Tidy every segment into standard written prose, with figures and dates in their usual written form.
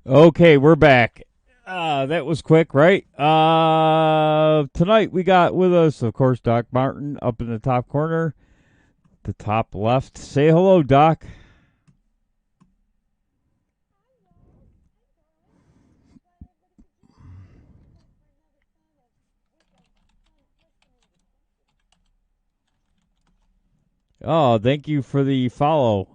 Okay, we're back. That was quick, right? Tonight we got with us, of course, Doc Martin up in the top corner, the top left. Say hello, Doc. Oh, thank you for the follow.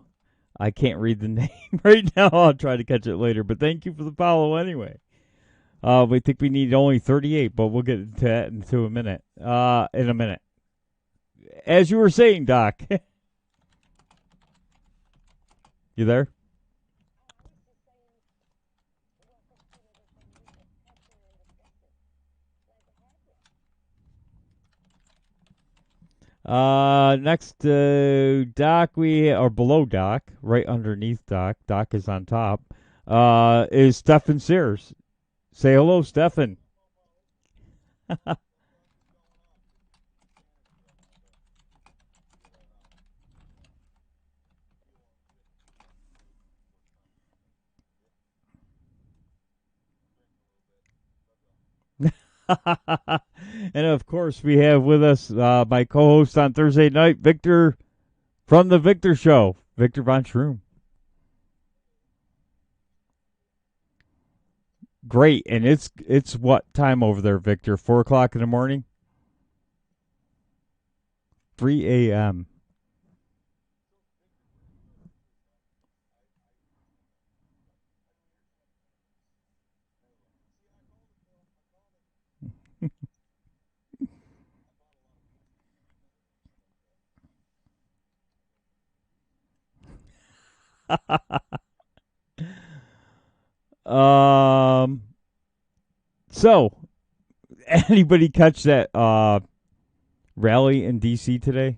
I can't read the name right now. I'll try to catch it later, but thank you for the follow anyway. We think we need only 38, but we'll get to that into a minute. In a minute. As you were saying, Doc, you there? Next, Doc, or below Doc, right underneath Doc. Doc is on top. Is Stefan Sears. Say hello, Stefan. And of course, we have with us my co-host on Thursday night, Victor from the Victor Show, Victor Von Schroom. Great, and it's what time over there, Victor? 4 o'clock in the morning, 3 a.m. um. So, anybody catch that rally in D.C. today?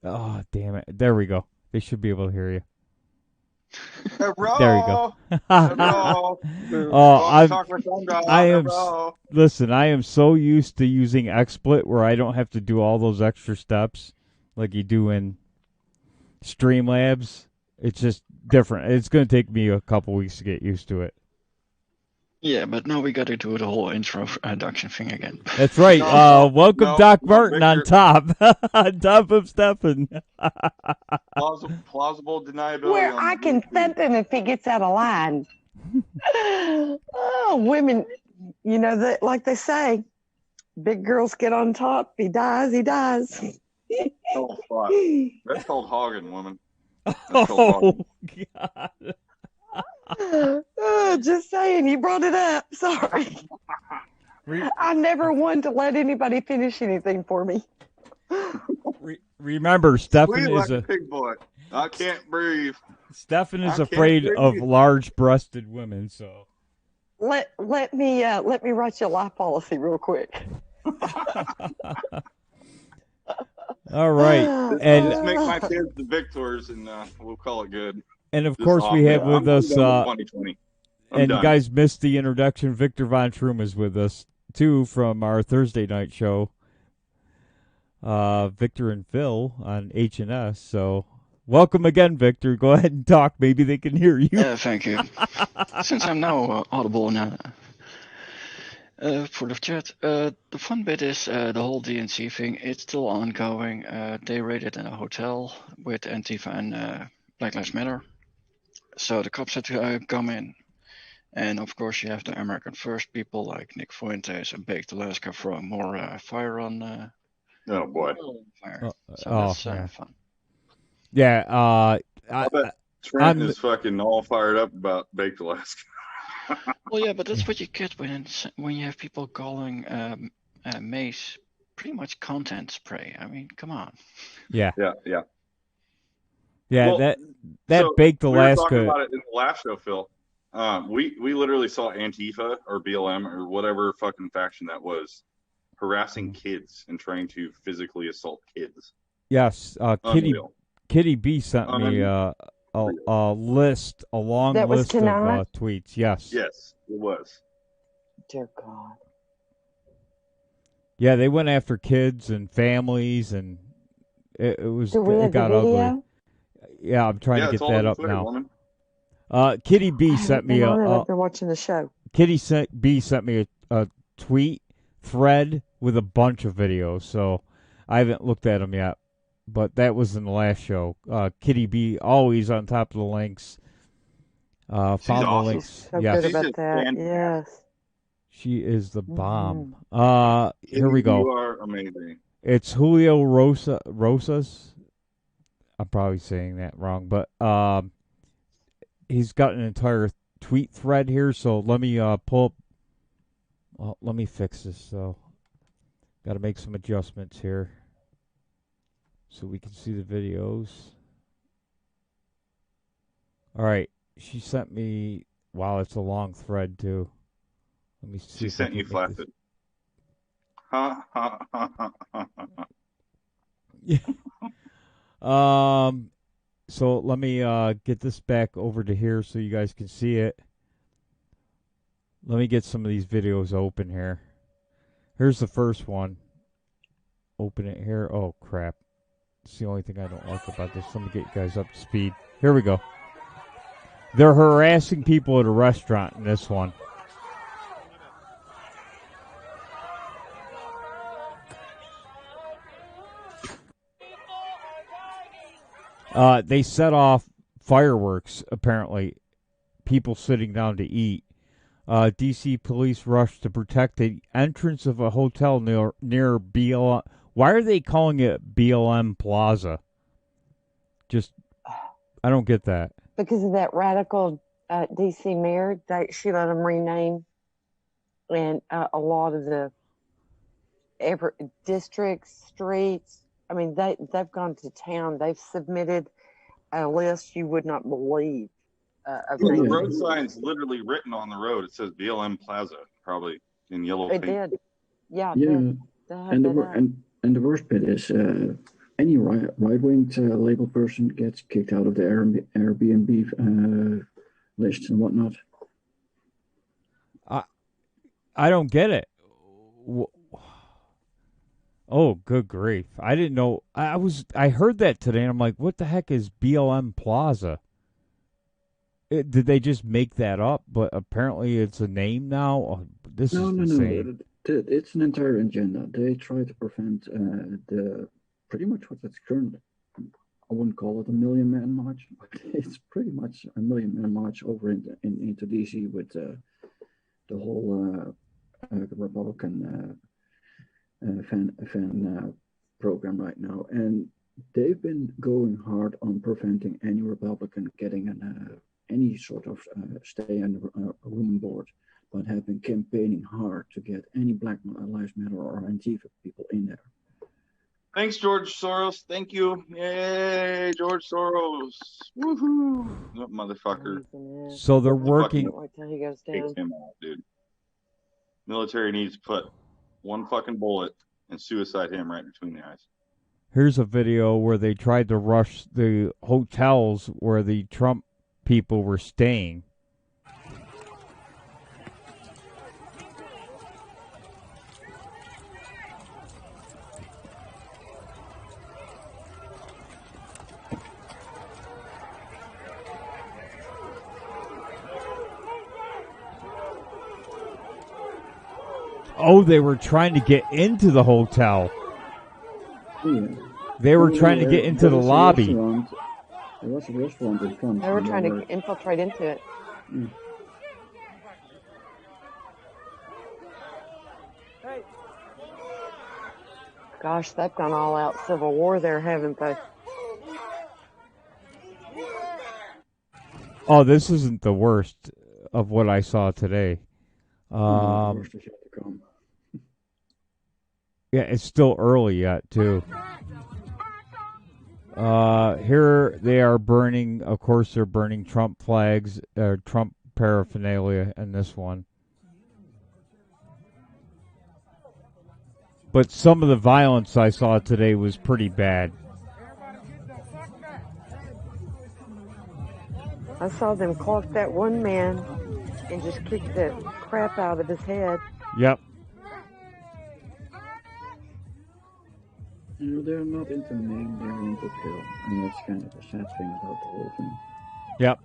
Oh, damn it! There we go. They should be able to hear you. There you go. Bro, Oh, bro. Welcome to I'm. Talk with Some Dog, I am. bro. Listen, I am so used to using XSplit where I don't have to do all those extra steps like you do in Streamlabs. It's just different. It's going to take me a couple weeks to get used to it. Yeah, but now we gotta do the whole introduction thing again. That's right. No, no, Welcome no, Doc no, Martin on Victor. top, on top of Stefan. Plausible deniability Where on the I can VP. thump him if he gets out of line. Oh, women, that like they say, big girls get on top. He dies, he dies. Oh, fuck. That's called hogging, woman. That's called Oh hogging. God! Just saying, you brought it up. Sorry. Re- I'm never one to let anybody finish anything for me. remember, Squeal like a pig boy. I can't breathe. Stefan is I can't afraid of breathe. large-breasted women. So, Let me write you a life policy real quick. all right, and Just make my kids the victors, and we'll call it good. of Just course we off. Yeah, have with I'm us. done with 2020. I'm And you done. guys missed the introduction. Victor Von Schroom is with us too from our Thursday night show. Victor and Phil on H&S. So welcome again, Victor. Go ahead and talk. Maybe they can hear you. Thank you. Since I'm now audible now for the chat, the fun bit is the whole DNC thing. It's still ongoing. They raided in a hotel with Antifa and Black Lives Matter. So the cops had to come in. And of course, you have the American First people like Nick Fuentes and Baked Alaska throwing more fire on Oh boy. fire. So Oh that's yeah, fun. yeah. I bet Trent I'm is fucking all fired up about Baked Alaska. Well, yeah, but that's what you get when you have people calling mace pretty much content spray. I mean, come on. yeah, Yeah. yeah. Well, That so baked we were talking Alaska. about it in the last show, Phil. We literally saw Antifa or BLM or whatever fucking faction that was harassing kids and trying to physically assault kids. Yes, Unreal. Kitty B sent me a long That was list of tonight? tweets. Yes. Yes, it was. Dear God. Yeah, they went after kids and families, and Do we have it got the video? ugly. Yeah, I'm trying Yeah, to it's get all that over up Twitter, now. woman. Kitty B I sent haven't me been on it. I've been watching the show. B sent me a tweet thread with a bunch of videos, so I haven't looked at them yet. But that was in the last show. Kitty B always on top of the links. Found She's the awesome. links. So Yes, good She's about just that. fantastic. Yes. she is the bomb. Mm-hmm. Here we You go. are amazing. It's Julio Rosas. I'm probably saying that wrong, but he's got an entire tweet thread here. So let me pull up. Well, let me fix this. So got to make some adjustments here so we can see the videos. All right, she sent me. Wow, it's a long thread too. Let me see. She if I sent can you make flaccid. this- Ha ha ha ha ha ha. So let me get this back over to here so you guys can see it. Let me get some of these videos open here. Here's the first one. Open it here. Oh crap. It's the only thing I don't like about this. Let me get you guys up to speed. Here we go. They're harassing people at a restaurant in this one. They set off fireworks, apparently. People sitting down to eat. D.C. police rushed to protect the entrance of a hotel near BLM. Why are they calling it BLM Plaza? Just, I don't get that. Because of that radical D.C. mayor, she let them rename, and a lot of the districts, streets. I mean, they've gone to town. They've submitted a list you would not believe of The names. road sign's literally written on the road. It says BLM Plaza, probably in yellow It paint. did. Yeah, it Yeah, did. They had and that up. the worst bit is any right-wing label person gets kicked out of the Airbnb lists and whatnot. I don't get it. Oh, good grief. I didn't know. I heard that today, and I'm like, what the heck is BLM Plaza? Did they just make that up? But apparently it's a name now? Oh, this No, is no, insane. no. It's an entire agenda. They try to prevent the pretty much what it's current. I wouldn't call it a Million Man March, but it's pretty much a Million Man March over into DC with the whole Republican fan program right now, and they've been going hard on preventing any Republican getting any sort of stay on the room board, but have been campaigning hard to get any Black Lives Matter or Antifa people in there. Thanks, George Soros. Thank you. Yay, George Soros. Woohoo. That motherfucker. So they're Fucking working. Wait till he goes takes down. him out, dude. Military needs to put one fucking bullet and suicide him right between the eyes. Here's a video where they tried to rush the hotels where the Trump people were staying. Oh, they were trying to get into the hotel. Yeah. They were trying to get into the lobby. There was a restaurant in front. They were trying to infiltrate into it. Yeah. Gosh, they've gone all out Civil War there, haven't they? Oh, this isn't the worst of what I saw today. The worst is yet to come. Yeah, it's still early yet, too. Here they are burning, of course, they're burning Trump flags, Trump paraphernalia in this one. But some of the violence I saw today was pretty bad. I saw them clock that one man and just kick the crap out of his head. Yep. You know, they're not into name, they're into kill. And that's kind of a sad thing about the whole thing. Yep.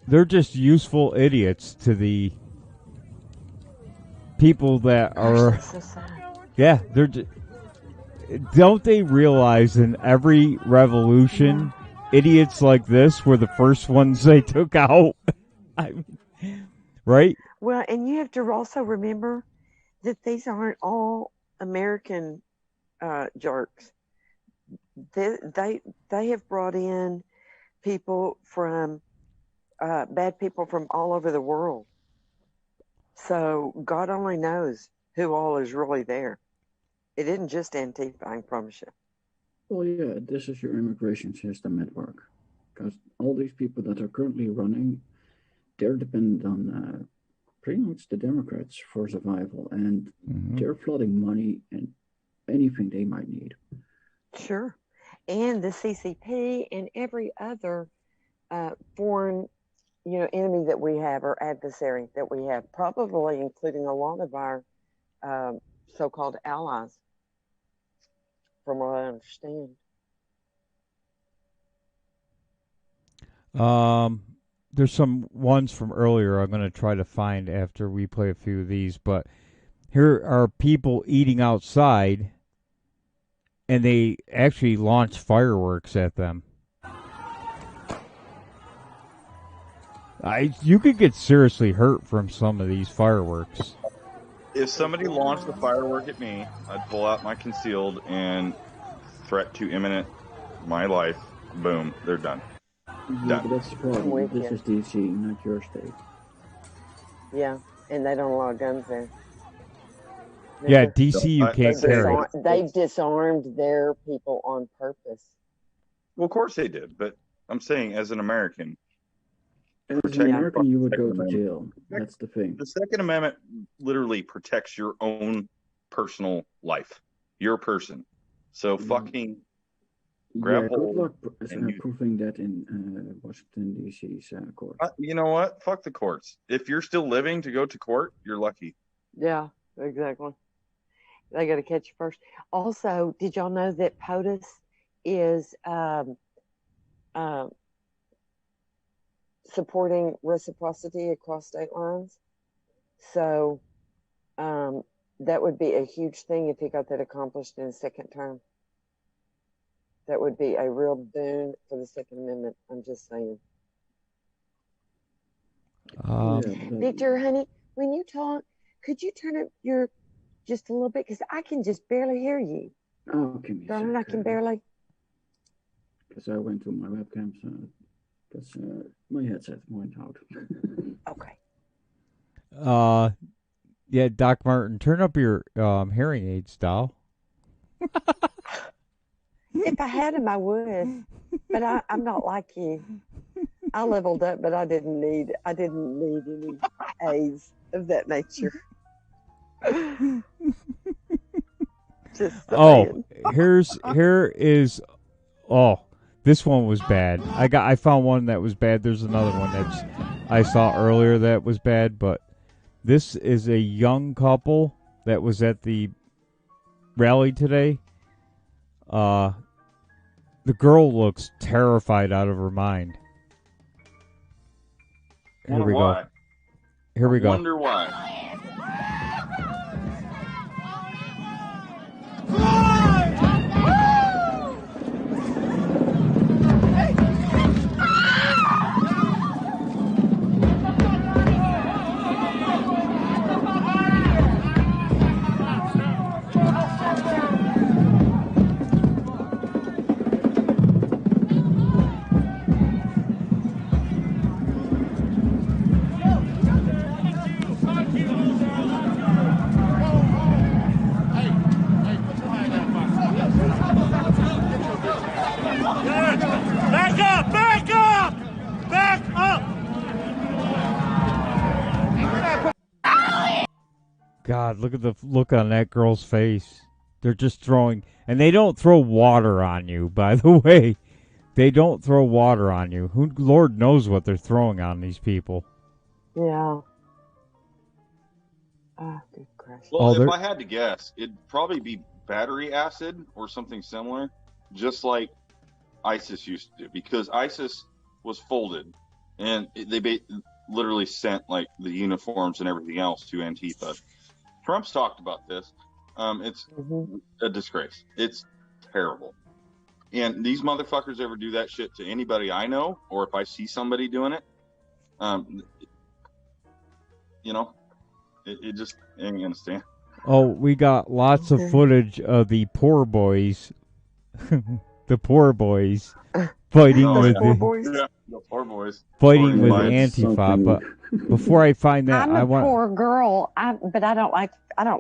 They're just useful idiots to the people that are. So sad. Yeah, don't they realize in every revolution, idiots like this were the first ones they took out? Right? Well, and you have to also remember that these aren't all American jerks. They have brought in people from bad people from all over the world. So God only knows who all is really there. It isn't just Antifa, I promise you. Well, yeah, this is your immigration system at work. Because all these people that are currently running, they're dependent on pretty much the Democrats for survival. And they're flooding money and anything they might need. Sure. And the CCP and every other foreign enemy that we have or adversary that we have, probably including a lot of our so-called allies, from what I understand. There's some ones from earlier I'm going to try to find after we play a few of these, but here are people eating outside, and they actually launch fireworks at them. You could get seriously hurt from some of these fireworks. If somebody launched a firework at me, I'd pull out my concealed and threat to imminent my life. Boom, they're done. Yeah, but that's the problem. This is DC, not your state. Yeah, and they don't allow guns there. Yeah, DC you can't carry. They've disarmed their people on purpose. Well, of course they did, but I'm saying as an American, as an American, you would go to jail. That's the thing. The Second Amendment literally protects your own personal life, your person. So fucking grab hold. Good luck proving that in Washington D.C.'s court. You know what? Fuck the courts. If you're still living to go to court, you're lucky. Yeah, exactly. They got to catch you first. Also, did y'all know that POTUS is supporting reciprocity across state lines? So that would be a huge thing if he got that accomplished in his second term. That would be a real boon for the Second Amendment. I'm just saying. Victor, honey, when you talk, could you turn up your just a little bit? Because I can just barely hear you. Oh, give me a darling, I can barely. Because I went to my webcam, so because my headset went out. Okay. Yeah, Doc Martin, turn up your hearing aids, doll. If I had them, I would, but I'm not like you. I leveled up, but I didn't need any aids of that nature. This one was bad. I found one that was bad. There's another one I saw earlier that was bad, but this is a young couple that was at the rally today. The girl looks terrified out of her mind. Here we go. Here we go. I wonder why. God, look at the look on that girl's face. They're just throwing, and they don't throw water on you, by the way. They don't throw water on you. Who, Lord knows what they're throwing on these people. Yeah. Ah, good gracious. Well, if they're- I had to guess, it'd probably be battery acid or something similar, just like ISIS used to do, because ISIS was folded, and literally sent like the uniforms and everything else to Antifa. Trump's talked about this. It's a disgrace. It's terrible. And these motherfuckers ever do that shit to anybody I know, or if I see somebody doing it, you know, it just ain't gonna stand. Oh, we got lots of footage of the poor boys, the poor boys fighting Oh, with yeah. Poor the, boys. Yeah, the poor boys. fighting According with to my- Antifa. But before I find that, I'm I a want. poor girl. But I don't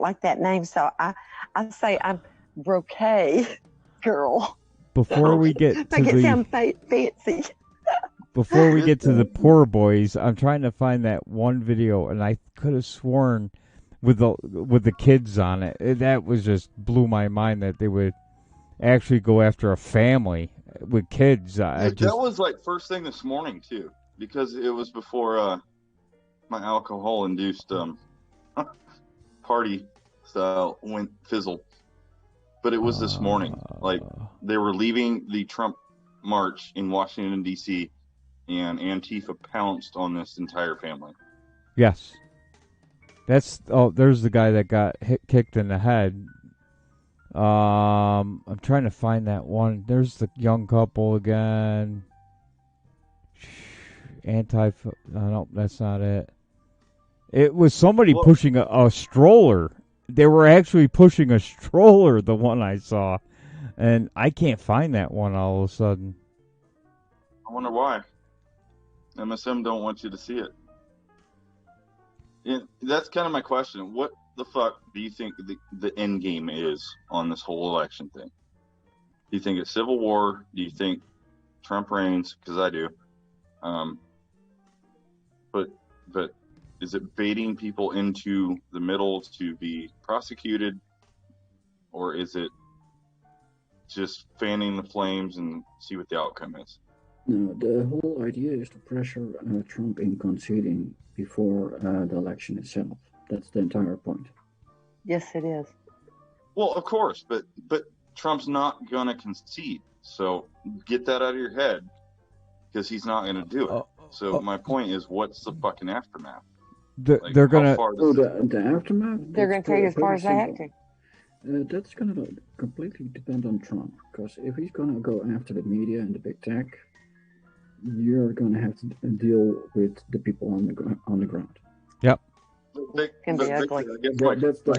like that name, so I say I'm Brocade girl. Before we get to Make it the sound fancy. before we get to the poor boys, I'm trying to find that one video, and I could have sworn with the kids on it. That was just blew my mind that they would actually go after a family with kids. That was like first thing this morning too, because it was before my alcohol-induced party style went fizzled. But it was this morning. Like they were leaving the Trump march in Washington D.C. and Antifa pounced on this entire family. Yes. There's the guy that got kicked in the head. I'm trying to find that one. There's the young couple again. No, that's not it. It was somebody pushing a stroller. They were actually pushing a stroller, the one I saw. And I can't find that one all of a sudden. I wonder why. MSM don't want you to see it. And that's kind of my question. What the fuck do you think the end game is on this whole election thing? Do you think it's civil war? Do you think Trump reigns? Because I do. But is it baiting people into the middle to be prosecuted, or is it just fanning the flames and see what the outcome is? No, the whole idea is to pressure Trump in conceding before the election itself. That's the entire point. Yes, it is. Well, of course, but Trump's not gonna concede. So get that out of your head, because he's not gonna do it. So my point is, what's the fucking aftermath? They're gonna. The aftermath. They're going to take as far as they have to. That's going to completely depend on Trump, because if he's going to go after the media and the big tech, you're going to have to deal with the people on the ground. Yep. Can be ugly. That's the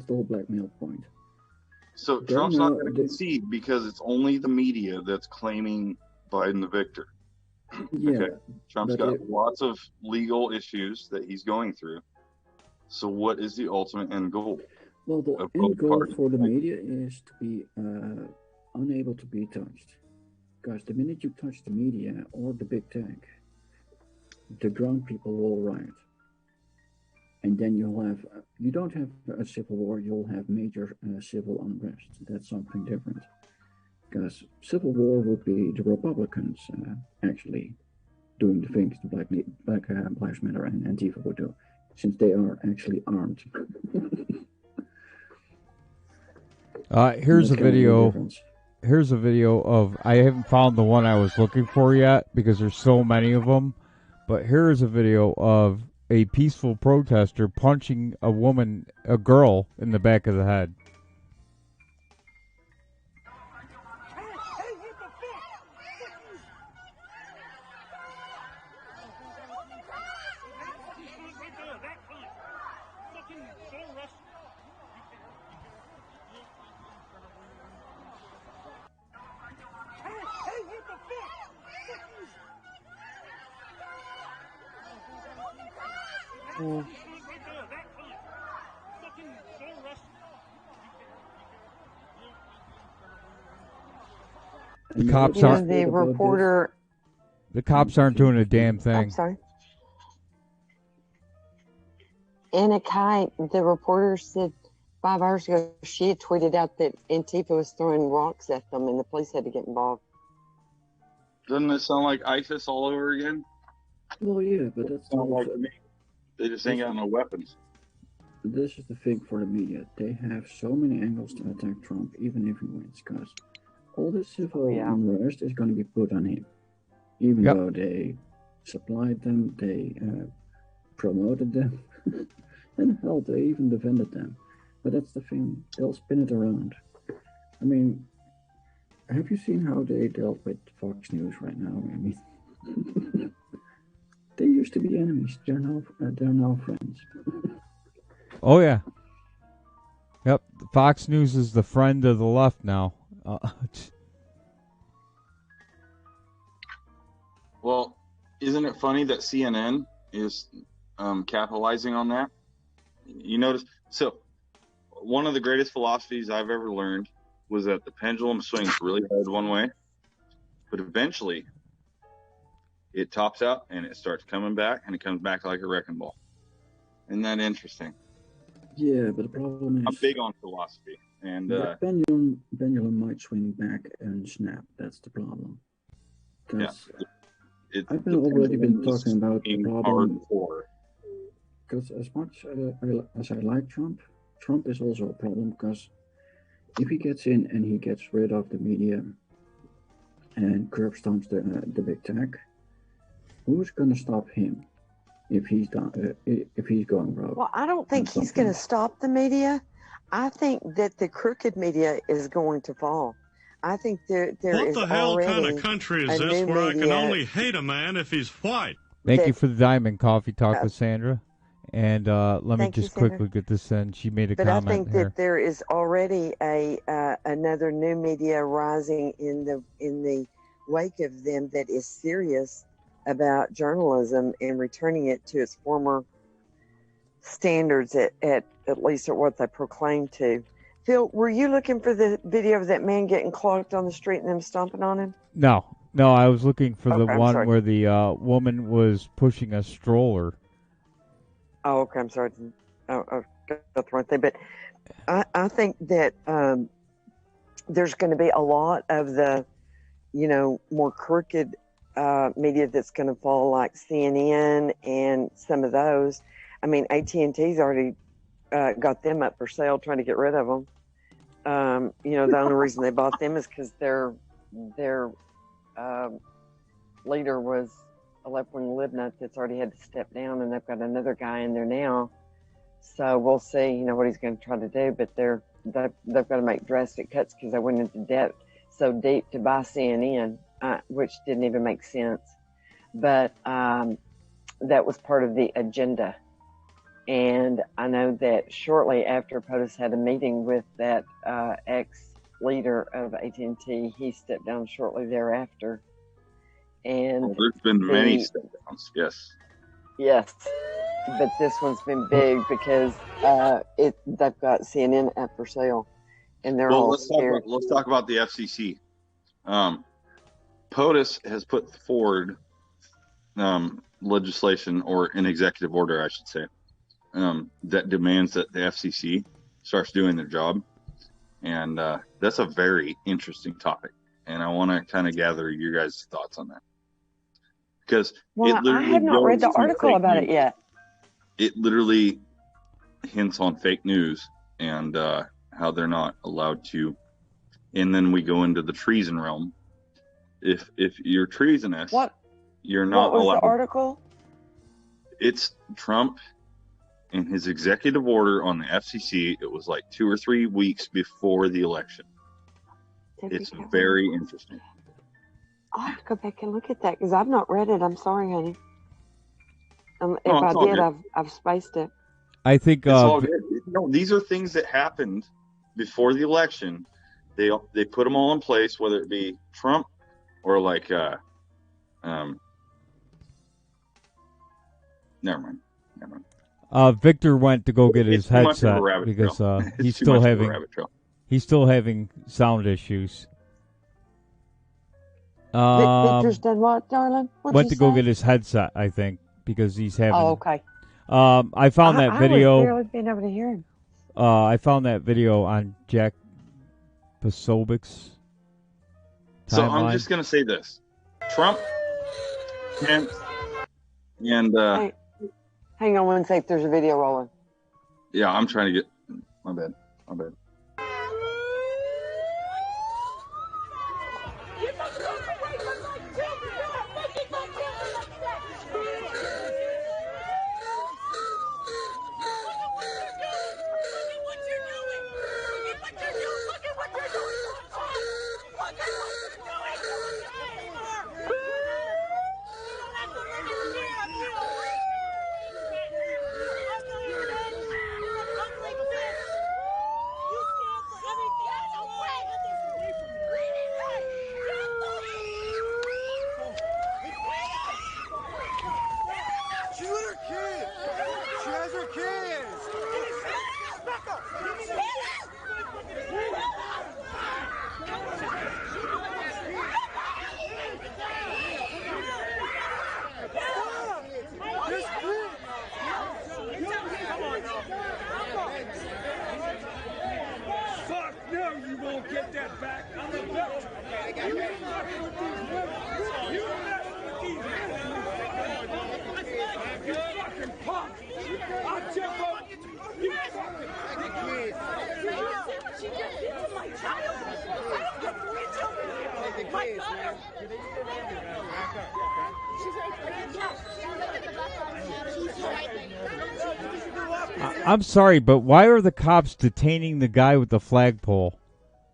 whole blackmail point. So Trump's not going to concede because it's only the media that's claiming Biden the victor. Yeah, okay. Trump's got lots of legal issues that he's going through. So what is the ultimate end goal? Well, the end goal for the media is to be unable to be touched. Because the minute you touch the media or the big tech, the ground people will riot. And then you don't have a civil war, you'll have major civil unrest. That's something different. Because civil war would be the Republicans actually doing the things the Black Lives Matter and Antifa would do, since they are actually armed. Here's a video. Here's a video of. I haven't found the one I was looking for yet because there's so many of them. But here is a video of a peaceful protester punching a girl in the back of the head. The cops aren't. The reporter. The cops aren't doing a damn thing. I'm sorry. Anna Kite, the reporter, said 5 hours ago she had tweeted out that Antifa was throwing rocks at them and the police had to get involved. Doesn't it sound like ISIS all over again? Well, yeah, but that's Sound not like to me. They just ain't got no weapons. this is the thing for the media. They have so many angles to attack Trump, even if he wins, because all the civil unrest is going to be put on him. Even though they supplied them, they promoted them, and hell, they even defended them. But that's the thing, they'll spin it around. I mean, have you seen how they dealt with Fox News right now? I mean, they used to be enemies. They're now friends. Oh yeah. Yep. Fox News is the friend of the left now. Well, isn't it funny that CNN is capitalizing on that? You notice? So, one of the greatest philosophies I've ever learned was that the pendulum swings really hard one way, but eventually it tops out and it starts coming back, and it comes back like a wrecking ball. Isn't that interesting? Yeah, but the problem is I'm big on philosophy, and the pendulum might swing back and snap. That's the problem. I've already been talking about the problem. Because as much as I like Trump, Trump is also a problem because if he gets in and he gets rid of the media and curb stomps the big tech, who's going to stop him if he's going rogue? Well, I don't think he's going to stop the media. I think that the crooked media is going to fall. I think there is already what the hell kind of country is this where I can only hate a man if he's white? Thank you for the Diamond Coffee Talk with Sandra. And let me just quickly get this in. She made a comment I think here. that there is already another new media rising in the wake of them that is serious about journalism and returning it to its former standards at least at what they proclaim to. Phil, were you looking for the video of that man getting clocked on the street and them stomping on him? No, I was looking for the one where the woman was pushing a stroller. Oh, okay. I'm sorry. I got the wrong thing. But I think that there's going to be a lot of the, more crooked media that's going to fall, like CNN and some of those. I mean, AT&T's already got them up for sale, trying to get rid of them. The only reason they bought them is because their leader was a left-wing libnut that's already had to step down, and they've got another guy in there now. So we'll see, what he's going to try to do. But they've got to make drastic cuts because they went into debt so deep to buy CNN, which didn't even make sense. But that was part of the agenda. And I know that shortly after POTUS had a meeting with that ex-leader of AT&T, he stepped down shortly thereafter. And there's been many step downs, yes. Yes, but this one's been big because they've got CNN up for sale, and they're all scared. Let's talk about the FCC. POTUS has put forward legislation, or an executive order, I should say, that demands that the FCC starts doing their job, and that's a very interesting topic, and I want to kind of gather your guys' thoughts on that. Because I have not read the article about it yet. It literally hints on fake news and how they're not allowed to. And then we go into the treason realm. If you're treasonous, you're not allowed. What was the article? It's Trump and his executive order on the FCC. It was like 2 or 3 weeks before the election. It's very interesting. I'll have to go back and look at that because I've not read it. I'm sorry, honey. If I did, I've spaced it. I think it's all good. These are things that happened before the election. They put them all in place, whether it be Trump or like never mind. Victor went to go get his headset because he's still having sound issues. Victor's done what, darling? Went to go get his headset, I think, because he's having. Oh, okay. I found that video. I was barely being able to hear him. I found that video on Jack Posobiec's So timeline. I'm just gonna say this: Trump, Pence, and hang on one sec. There's a video rolling. yeah, I'm trying to get. My bad. My bad. I'm sorry, but why are the cops detaining the guy with the flagpole?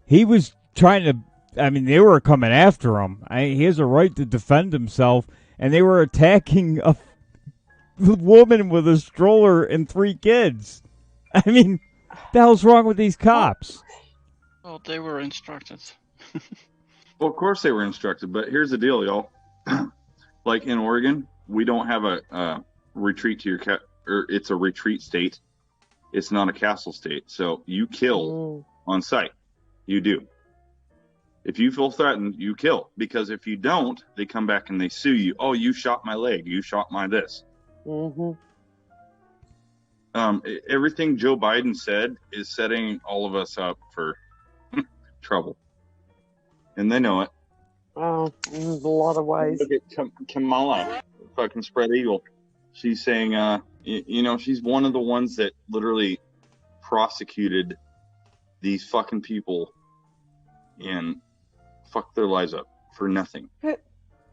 He was trying to. I mean, they were coming after him. He has a right to defend himself, and they were attacking a woman with a stroller and 3 kids. I mean, the hell's wrong with these cops? Well, they were instructed. Well, of course they were instructed, but here's the deal, y'all. Like in Oregon, we don't have a retreat to your or it's a retreat state. It's not a castle state, so you kill on sight. You do. If you feel threatened, you kill. Because if you don't, they come back and they sue you. Oh, you shot my leg. You shot my this. Mm-hmm. Everything Joe Biden said is setting all of us up for trouble. And they know it. Oh, there's a lot of ways. Look at Kamala, fucking spread eagle. She's saying, she's one of the ones that literally prosecuted these fucking people and fucked their lives up for nothing.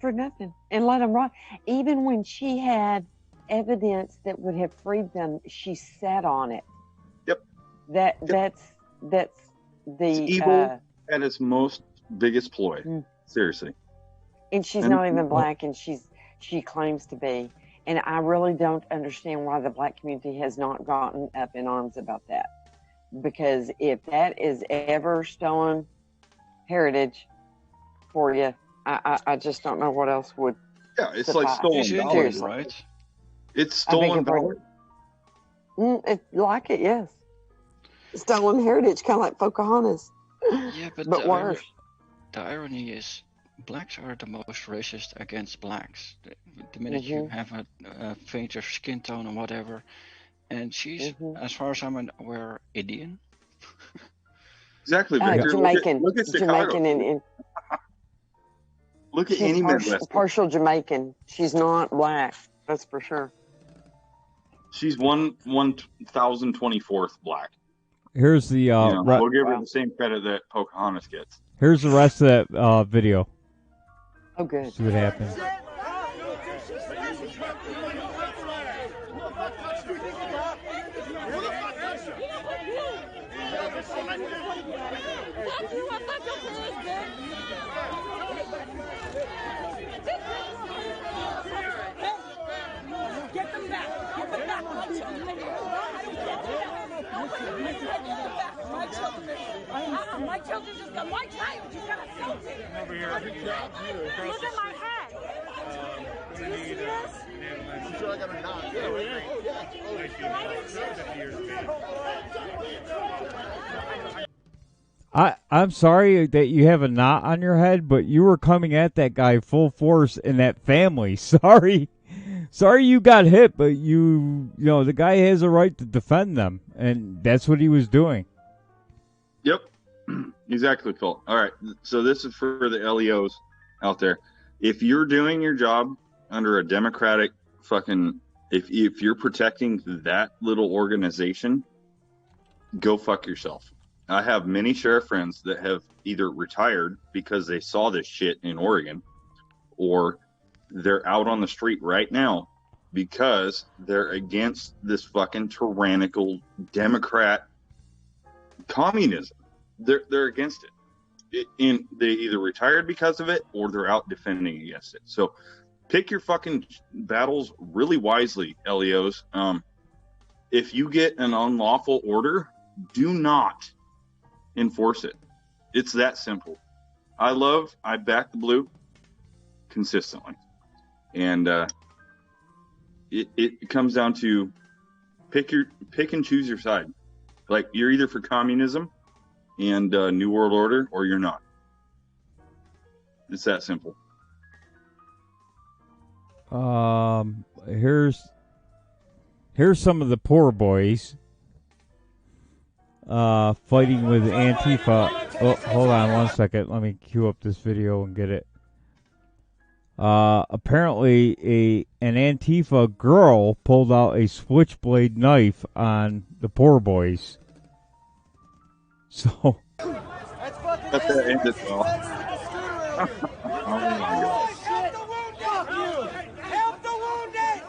For nothing. And let them rot. Even when she had evidence that would have freed them, she sat on it. Yep. That's the it's evil at its most biggest ploy. Seriously. And she's not even black, and she claims to be. And I really don't understand why the black community has not gotten up in arms about that. Because if that is ever stolen heritage for you, I just don't know what else would. Yeah, it's like stolen dollars, right? It's stolen dollars. Like it, yes. Stolen heritage, kind of like Pocahontas. Yeah, but worse. The irony is, blacks are the most racist against blacks. The minute you have a fainter skin tone or whatever, and she's, as far as I'm aware, Indian. Exactly, Victor. Jamaican. Look at Jamaican and look at any Midwest. Partial Jamaican. She's not black. That's for sure. She's 1,024th black. Here's the. We'll give her the same credit that Pocahontas gets. Here's the rest of that video. Oh, good. See what happens. Get them back. Get them back. My children just got my child just got assaulted. Over here. Look at my head. Do you see this? I'm sure I got a knot. I'm sorry that you have a knot on your head, but you were coming at that guy full force in that family. Sorry. sorry you got hit, but you know, the guy has a right to defend them, and that's what he was doing. Yep, exactly, Phil. All right, so this is for the LEOs out there. If you're doing your job under a Democratic fucking, if you're protecting that little organization, go fuck yourself. I have many sheriff friends that have either retired because they saw this shit in Oregon, or they're out on the street right now because they're against this fucking tyrannical Democrat communism. They're against it. And they either retired because of it or they're out defending against it. So pick your fucking battles really wisely, LEOs. If you get an unlawful order, do not enforce it. It's that simple. I back the blue consistently. And it comes down to pick and choose your side. Like, you're either for communism and New World Order, or you're not. It's that simple. Here's some of the poor boys fighting with Antifa. Oh, hold on one second. Let me cue up this video and get it. Apparently an Antifa girl pulled out a switchblade knife on the poor boys. So That's the end as well. Oh my God. Help the wounded!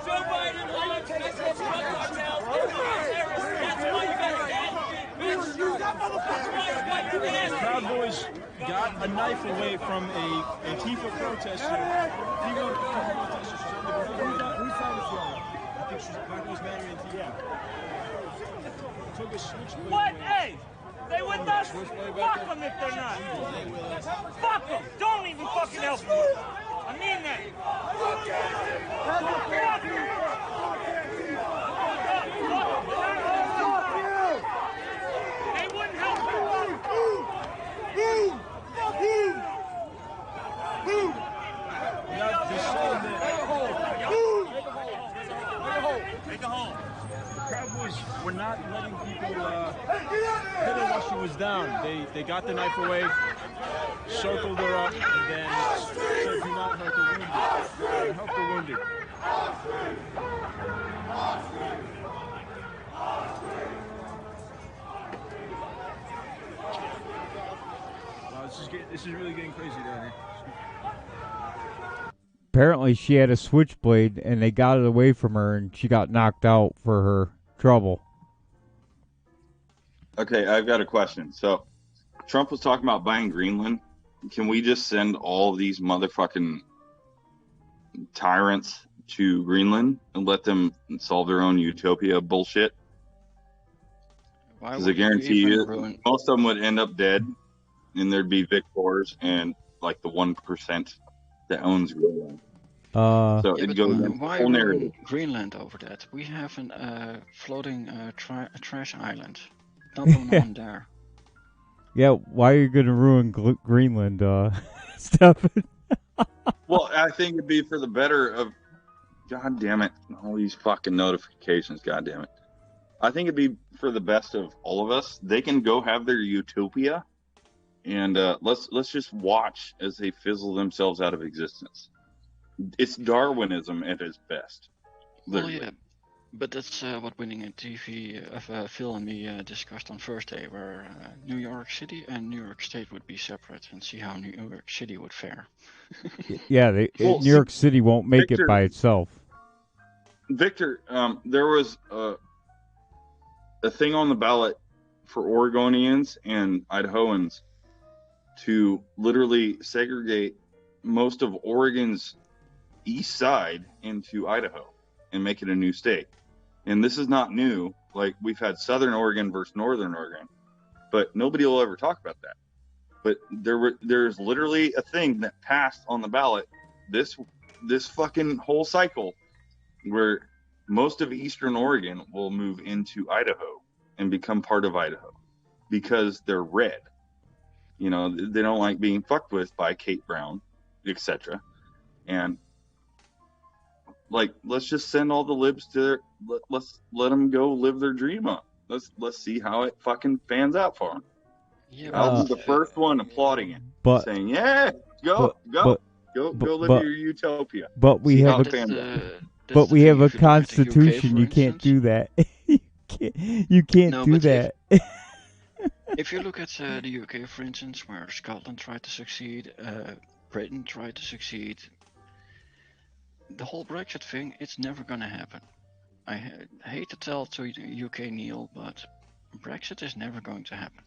Joe Biden wants Mexico's drug cartels and terrorists. That's why you got gas. Proud Boys got a knife away from a Antifa protester. Female protester. Whose side is she on? I think she's Black Lives Matter Antifa. Took a switchblade. What? Hey! They with us? Fuck them if they're not. Fuck them! Don't even fucking help them. I mean that. They wouldn't help you. Make a hole. The Proud Boys were not letting people hit her while she was down. They got the knife away, circled her up, and then said, "Do not hurt the wounded. Help the wounded." Wow, this is really getting crazy down here. apparently she had a switchblade and they got it away from her and she got knocked out for her trouble. Okay, I've got a question. So Trump was talking about buying Greenland. Can we just send all of these motherfucking tyrants to Greenland and let them solve their own utopia bullshit? Because I guarantee you, most of them would end up dead, and there'd be victors and like the 1% that owns Greenland. So yeah, it'd go against the whole narrative. Greenland over that? We have a floating trash island. Dump them on there. Yeah, why are you going to ruin Greenland, Stefan? Well, I think it'd be for the better of. God damn it! All these fucking notifications. God damn it! I think it'd be for the best of all of us. They can go have their utopia, and let's just watch as they fizzle themselves out of existence. It's Darwinism at its best. Literally. Well, yeah, but that's what Winning at TV, Phil and me discussed on Thursday, where New York City and New York State would be separate, and see how New York City would fare. Yeah, New York City won't make Victor, it by itself. Victor, there was a thing on the ballot for Oregonians and Idahoans to literally segregate most of Oregon's east side into Idaho and make it a new state. And this is not new. Like, we've had Southern Oregon versus Northern Oregon, but nobody will ever talk about that. But there's literally a thing that passed on the ballot this fucking whole cycle where most of Eastern Oregon will move into Idaho and become part of Idaho because they're red. You know, they don't like being fucked with by Kate Brown, etc. And Like, let's just send all the libs to their. Let's let them go live their dream on. Let's see how it fucking pans out for them. Yeah, I'll be the first one applauding it, but saying, "Yeah, go live your utopia." But we see have how a it pans out. but we have a If you look at the UK, constitution. for You can't instance, do that. you can't no, do but that. if you look at the UK, for instance, where Scotland tried to succeed, Britain tried to succeed, the whole Brexit thing, it's never going to happen. I hate to tell to the UK, Neil, but Brexit is never going to happen.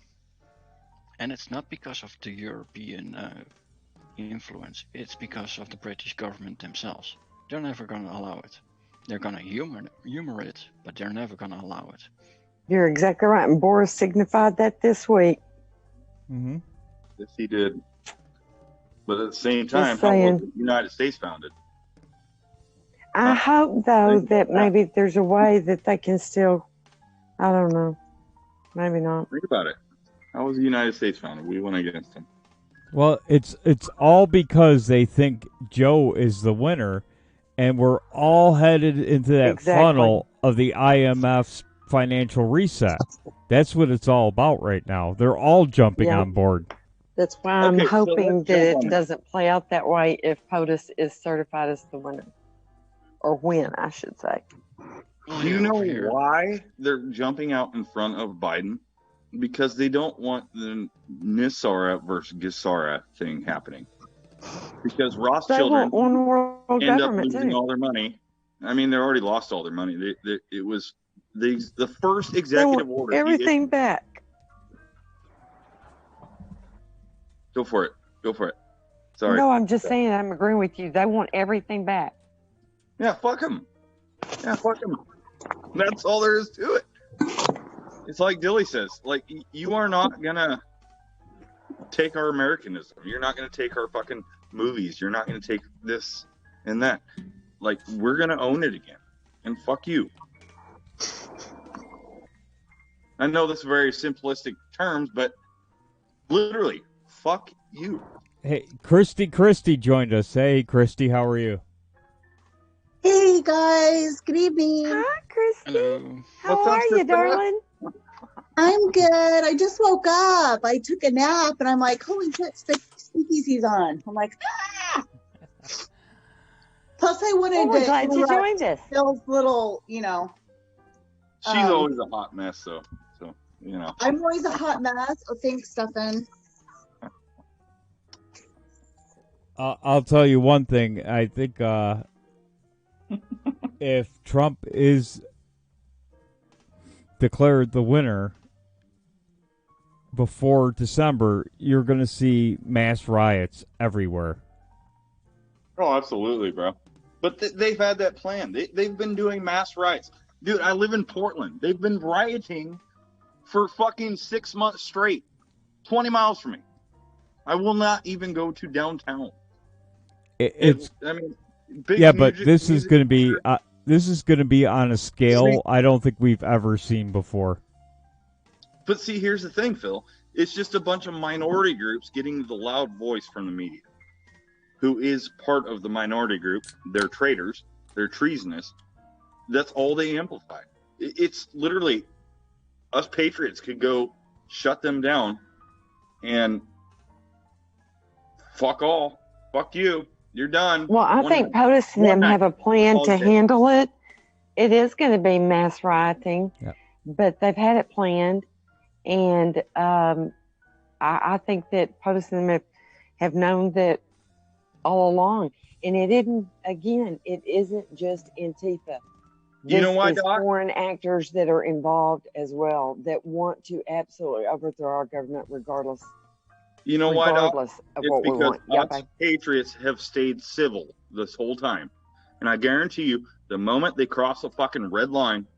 And it's not because of the European influence, it's because of the British government themselves. They're never going to allow it. They're going to humor it, but they're never going to allow it. You're exactly right. And Boris signified that this week. Mm-hmm. Yes, he did. But at the same time, how was the United States founded? I hope, though, that maybe there's a way that they can still, I don't know, maybe not. Think about it. How was the United States founded? We went against them. Well, it's all because they think Joe is the winner, and we're all headed into that funnel of the IMF's financial reset. That's what it's all about right now. They're all jumping on board. That's why I'm hoping that it doesn't play out that way if POTUS is certified as the winner. Or win, I should say. Do you know why they're jumping out in front of Biden? Because they don't want the Nisara versus Gisara thing happening. Because Ross children end up losing all their money. I mean, they already lost all their money. It was the first executive order. Everything back. Go for it. Sorry. No, I'm just saying, I'm agreeing with you. They want everything back. Yeah, fuck them. That's all there is to it. It's like Dilly says, like, you are not gonna take our Americanism. You're not gonna take our fucking movies. You're not gonna take this and that. Like, we're gonna own it again. And fuck you. I know this is very simplistic terms, but literally, fuck you. Hey, Christy joined us. Hey, Christy, how are you? Hey guys, good evening. Hi, Christy. Hello. How are you, darling? I'm good. I just woke up. I took a nap and I'm like, holy shit, Speakeasy's on. I'm like, ah! Plus I wanted to glad you joined us. Phil's little, you know. She's always a hot mess, though. So, you know. I'm always a hot mess. Oh, thanks, Stefan. I'll tell you one thing. I think if Trump is declared the winner before December, you're going to see mass riots everywhere. Oh, absolutely, bro. But they've had that plan. They've been doing mass riots. Dude, I live in Portland. They've been rioting for fucking 6 months straight, 20 miles from me. I will not even go to downtown. It's I mean, but this is going to be on a scale I don't think we've ever seen before. But see, here's the thing, Phil. It's just a bunch of minority groups getting the loud voice from the media. Who is part of the minority group? They're traitors. They're treasonous. That's all they amplify. It's literally us patriots could go shut them down and fuck all. Fuck you. You're done. Well, I think POTUS and them have a plan to handle it. It is going to be mass rioting, but they've had it planned. And I think that POTUS and them have known that all along. And it isn't just Antifa. You know why, Doc? Foreign actors that are involved as well that want to absolutely overthrow our government regardless. You know why, Doc? Of it's what because we want. us patriots have stayed civil this whole time. And I guarantee you, the moment they cross a fucking red line,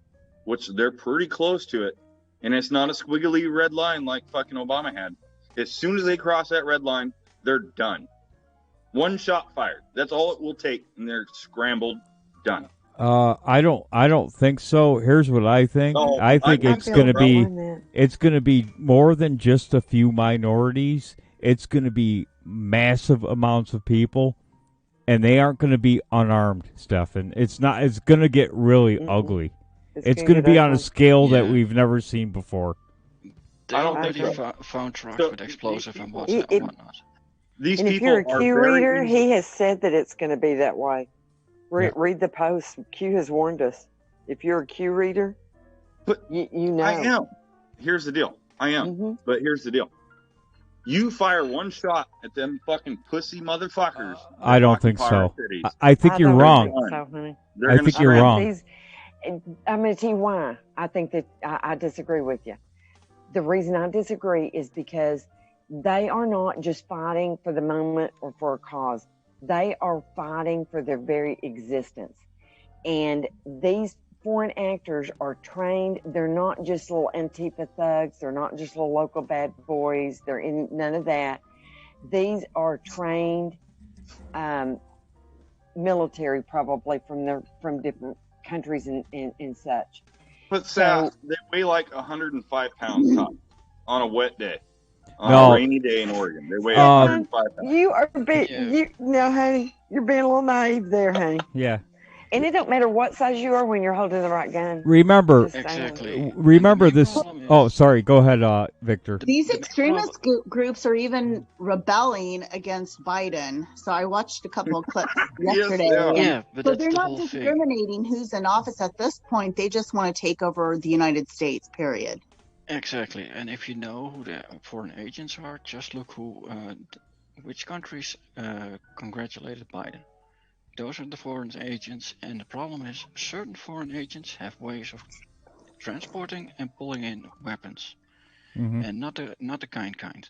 which they're pretty close to it, and it's not a squiggly red line like fucking Obama had, as soon as they cross that red line, they're done. One shot fired. That's all it will take, and they're scrambled, done. I don't think so. Here's what I think. I think it's going to be more than just a few minorities. It's going to be massive amounts of people, and they aren't going to be unarmed, Stefan. It's not. It's going to get really ugly. It's going to be on a scale that we've never seen before. They already found trucks with explosive and whatnot. These and if people you're a are Q very reader, easy. he has said that it's going to be that way. Read the post. Q has warned us. If you're a Q reader, but you know. I am. Here's the deal. I am. But here's the deal. You fire one shot at them fucking pussy motherfuckers. I don't think so. I think you're wrong. I think you're wrong. I'm going to tell you why. I think that I disagree with you. The reason I disagree is because they are not just fighting for the moment or for a cause. They are fighting for their very existence. And these foreign actors are trained. They're not just little Antifa thugs. They're not just little local bad boys. They're in none of that. These are trained military, probably from different countries and such. But Sass, they weigh like 105 pounds top on a wet day. On a rainy day in Oregon. They weigh 105 pounds. You are honey, you're being a little naive there, honey. Yeah. And it don't matter what size you are when you're holding the right gun. Remember this. Oh, sorry. Go ahead, Victor. These extremist groups are even rebelling against Biden. So I watched a couple of clips yesterday. But so they're not discriminating who's in office at this point. They just want to take over the United States, period. Exactly. And if you know who the foreign agents are, just look which countries congratulated Biden. Those are the foreign agents, and the problem is certain foreign agents have ways of transporting and pulling in weapons, and not the kind.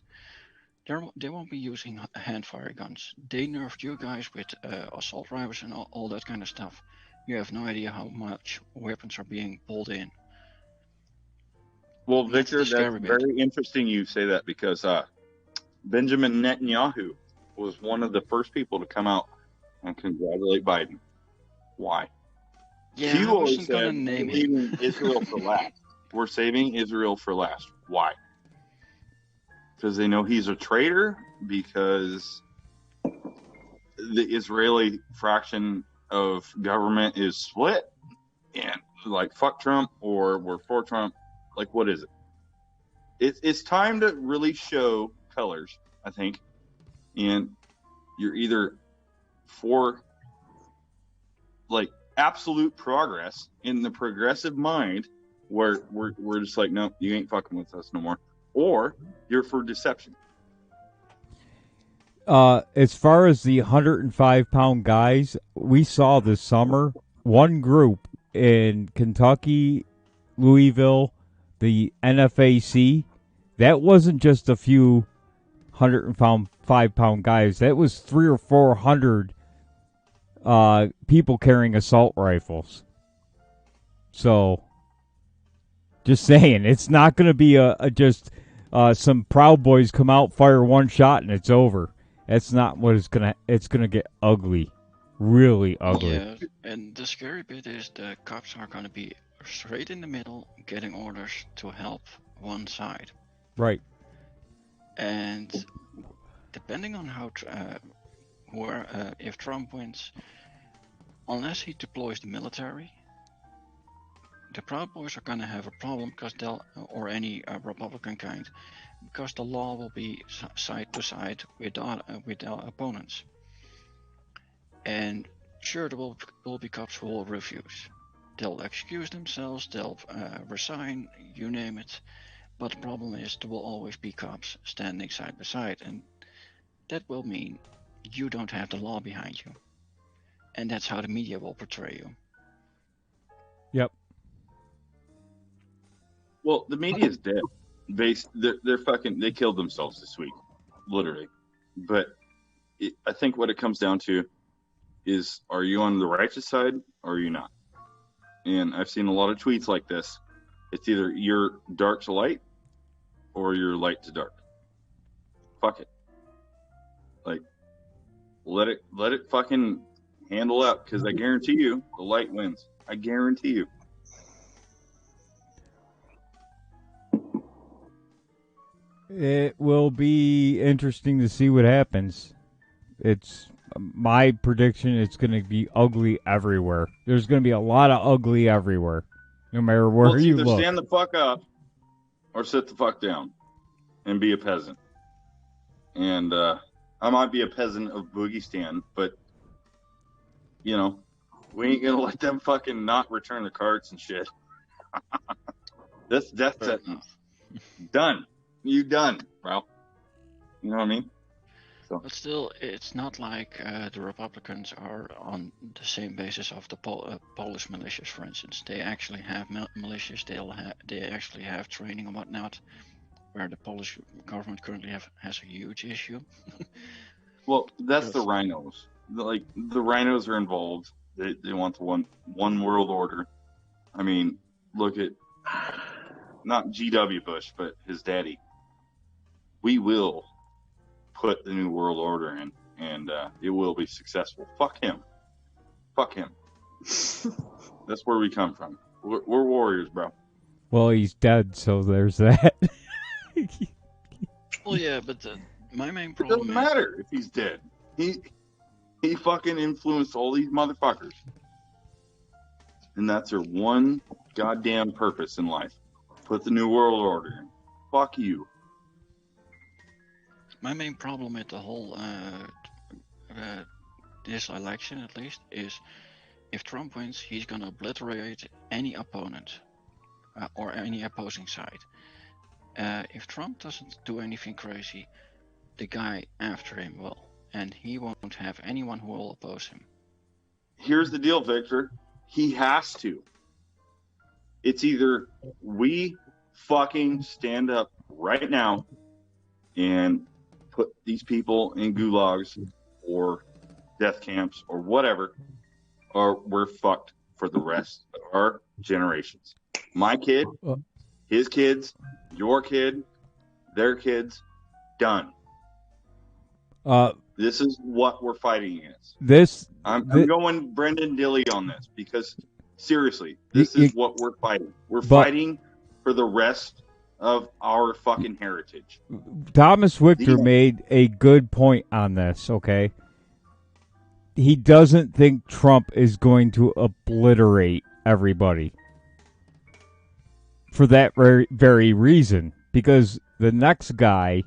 They won't be using hand-fire guns. They nerfed you guys with assault rifles and all that kind of stuff. You have no idea how much weapons are being pulled in. Well, Victor, that's very interesting you say that because Benjamin Netanyahu was one of the first people to come out and congratulate Biden. Why? Yeah, I wasn't going to name him. Israel for last. We're saving Israel for last. Why? Because they know he's a traitor, because the Israeli fraction of government is split, and like fuck Trump or we're for Trump. Like, what is it? It's time to really show colors, I think, and you're either for like absolute progress in the progressive mind, where we're just like, no, you ain't fucking with us no more, or you're for deception. As far as the 105-pound guys, we saw this summer one group in Kentucky, Louisville, the NFAC. That wasn't just a few 105-pound guys. That was 300 or 400 people carrying assault rifles. So, just saying, it's not going to be just some Proud Boys come out, fire one shot, and it's over. That's not what it's gonna. It's gonna get ugly, really ugly. Yeah, and the scary bit is the cops are gonna be straight in the middle, getting orders to help one side. Right. And depending on how, if Trump wins, unless he deploys the military, the Proud Boys are gonna have a problem because or any Republican kind, because the law will be side to side with our opponents. And sure, there will be cops who will refuse. They'll excuse themselves, they'll resign, you name it. But the problem is there will always be cops standing side by side, and that will mean you don't have the law behind you. And that's how the media will portray you. Yep. Well, the media is dead. They're fucking. They killed themselves this week, literally. But I think what it comes down to is: are you on the righteous side or are you not? And I've seen a lot of tweets like this. It's either you're dark to light or you're light to dark. Fuck it. Like, let it fucking handle out, because I guarantee you the light wins. I guarantee you. It will be interesting to see what happens. It's my prediction is going to be ugly everywhere. There's going to be a lot of ugly everywhere, no matter where Well, you either look. stand the fuck up or sit the fuck down and be a peasant. And I might be a peasant of Boogiestan, but, you know, we ain't going to let them fucking not return the carts and shit. That's death sentence. Done. You done, bro. You know what I mean? So. But still, it's not like the Republicans are on the same basis of the Polish militias, for instance. They actually have militias. They actually have training and whatnot, where the Polish government currently has a huge issue. Well, that's the rhinos. Like, the rhinos are involved. They want the one world order. I mean, look at not G.W. Bush, but his daddy. We will put the new world order in, and it will be successful. Fuck him. Fuck him. That's where we come from. We're warriors, bro. Well, he's dead, so there's that. Well, yeah, but my main It problem doesn't matter if he's dead. He fucking influenced all these motherfuckers. And that's their one goddamn purpose in life. Put the new world order in. Fuck you. My main problem with the whole this election, at least, is if Trump wins, he's gonna obliterate any opponent or any opposing side. If Trump doesn't do anything crazy, the guy after him will, and he won't have anyone who will oppose him. Here's the deal, Victor. He has to. It's either we fucking stand up right now and put these people in gulags or death camps or whatever, or we're fucked for the rest of our generations. My kid, his kids, your kid, their kids, done. This is what we're fighting against. I'm going Brendan Dilley on this because seriously, this is what we're fighting. We're fighting for the rest of our fucking heritage. Thomas Victor made a good point on this, okay? He doesn't think Trump is going to obliterate everybody. For that very reason. Because the next guy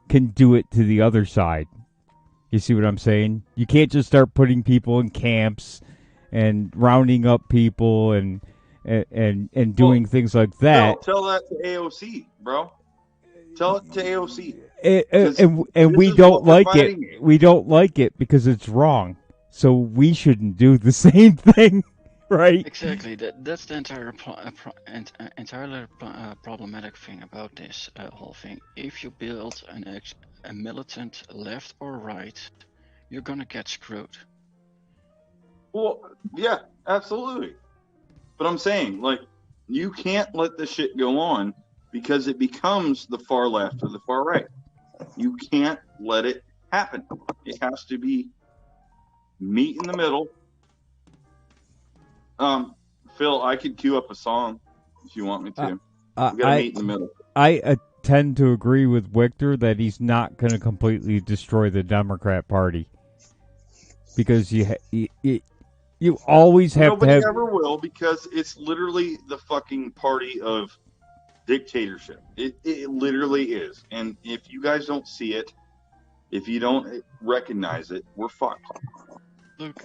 can do it to the other side. You see what I'm saying? You can't just start putting people in camps and rounding up people and doing things like that. Tell that to AOC, bro. Tell it to AOC. And we don't like it. We don't like it because it's wrong. So we shouldn't do the same thing, right? Exactly. That's the entire problematic thing about this whole thing. If you build a militant left or right, you're gonna get screwed. Well, yeah, absolutely. But I'm saying, like, you can't let this shit go on because it becomes the far left or the far right. You can't let it happen. It has to be meet in the middle. Phil, I could cue up a song if you want me to. We gotta meet in the middle. I tend to agree with Victor that he's not going to completely destroy the Democrat Party because you always have Nobody to have. ever will because it's literally the fucking party of dictatorship. It literally is. And if you guys don't see it, if you don't recognize it, we're fucked. Look,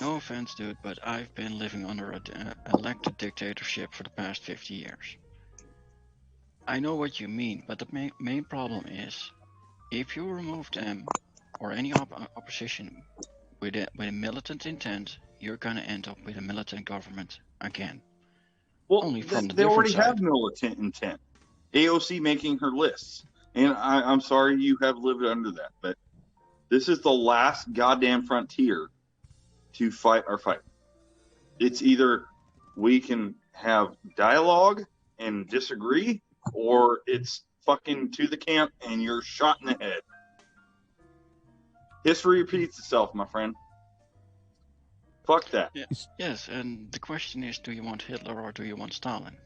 no offense, dude, but I've been living under an elected dictatorship for the past 50 years. I know what you mean, but the main problem is, if you remove them or any opposition with a militant intent, you're gonna end up with a militant government again. Well, only from they already have militant intent. AOC making her lists, and I'm sorry you have lived under that, but this is the last goddamn frontier to fight our fight. It's either we can have dialogue and disagree, or it's fucking to the camp and you're shot in the head. History repeats itself, my friend. Fuck that. Yeah. Yes, and the question is, do you want Hitler or do you want Stalin?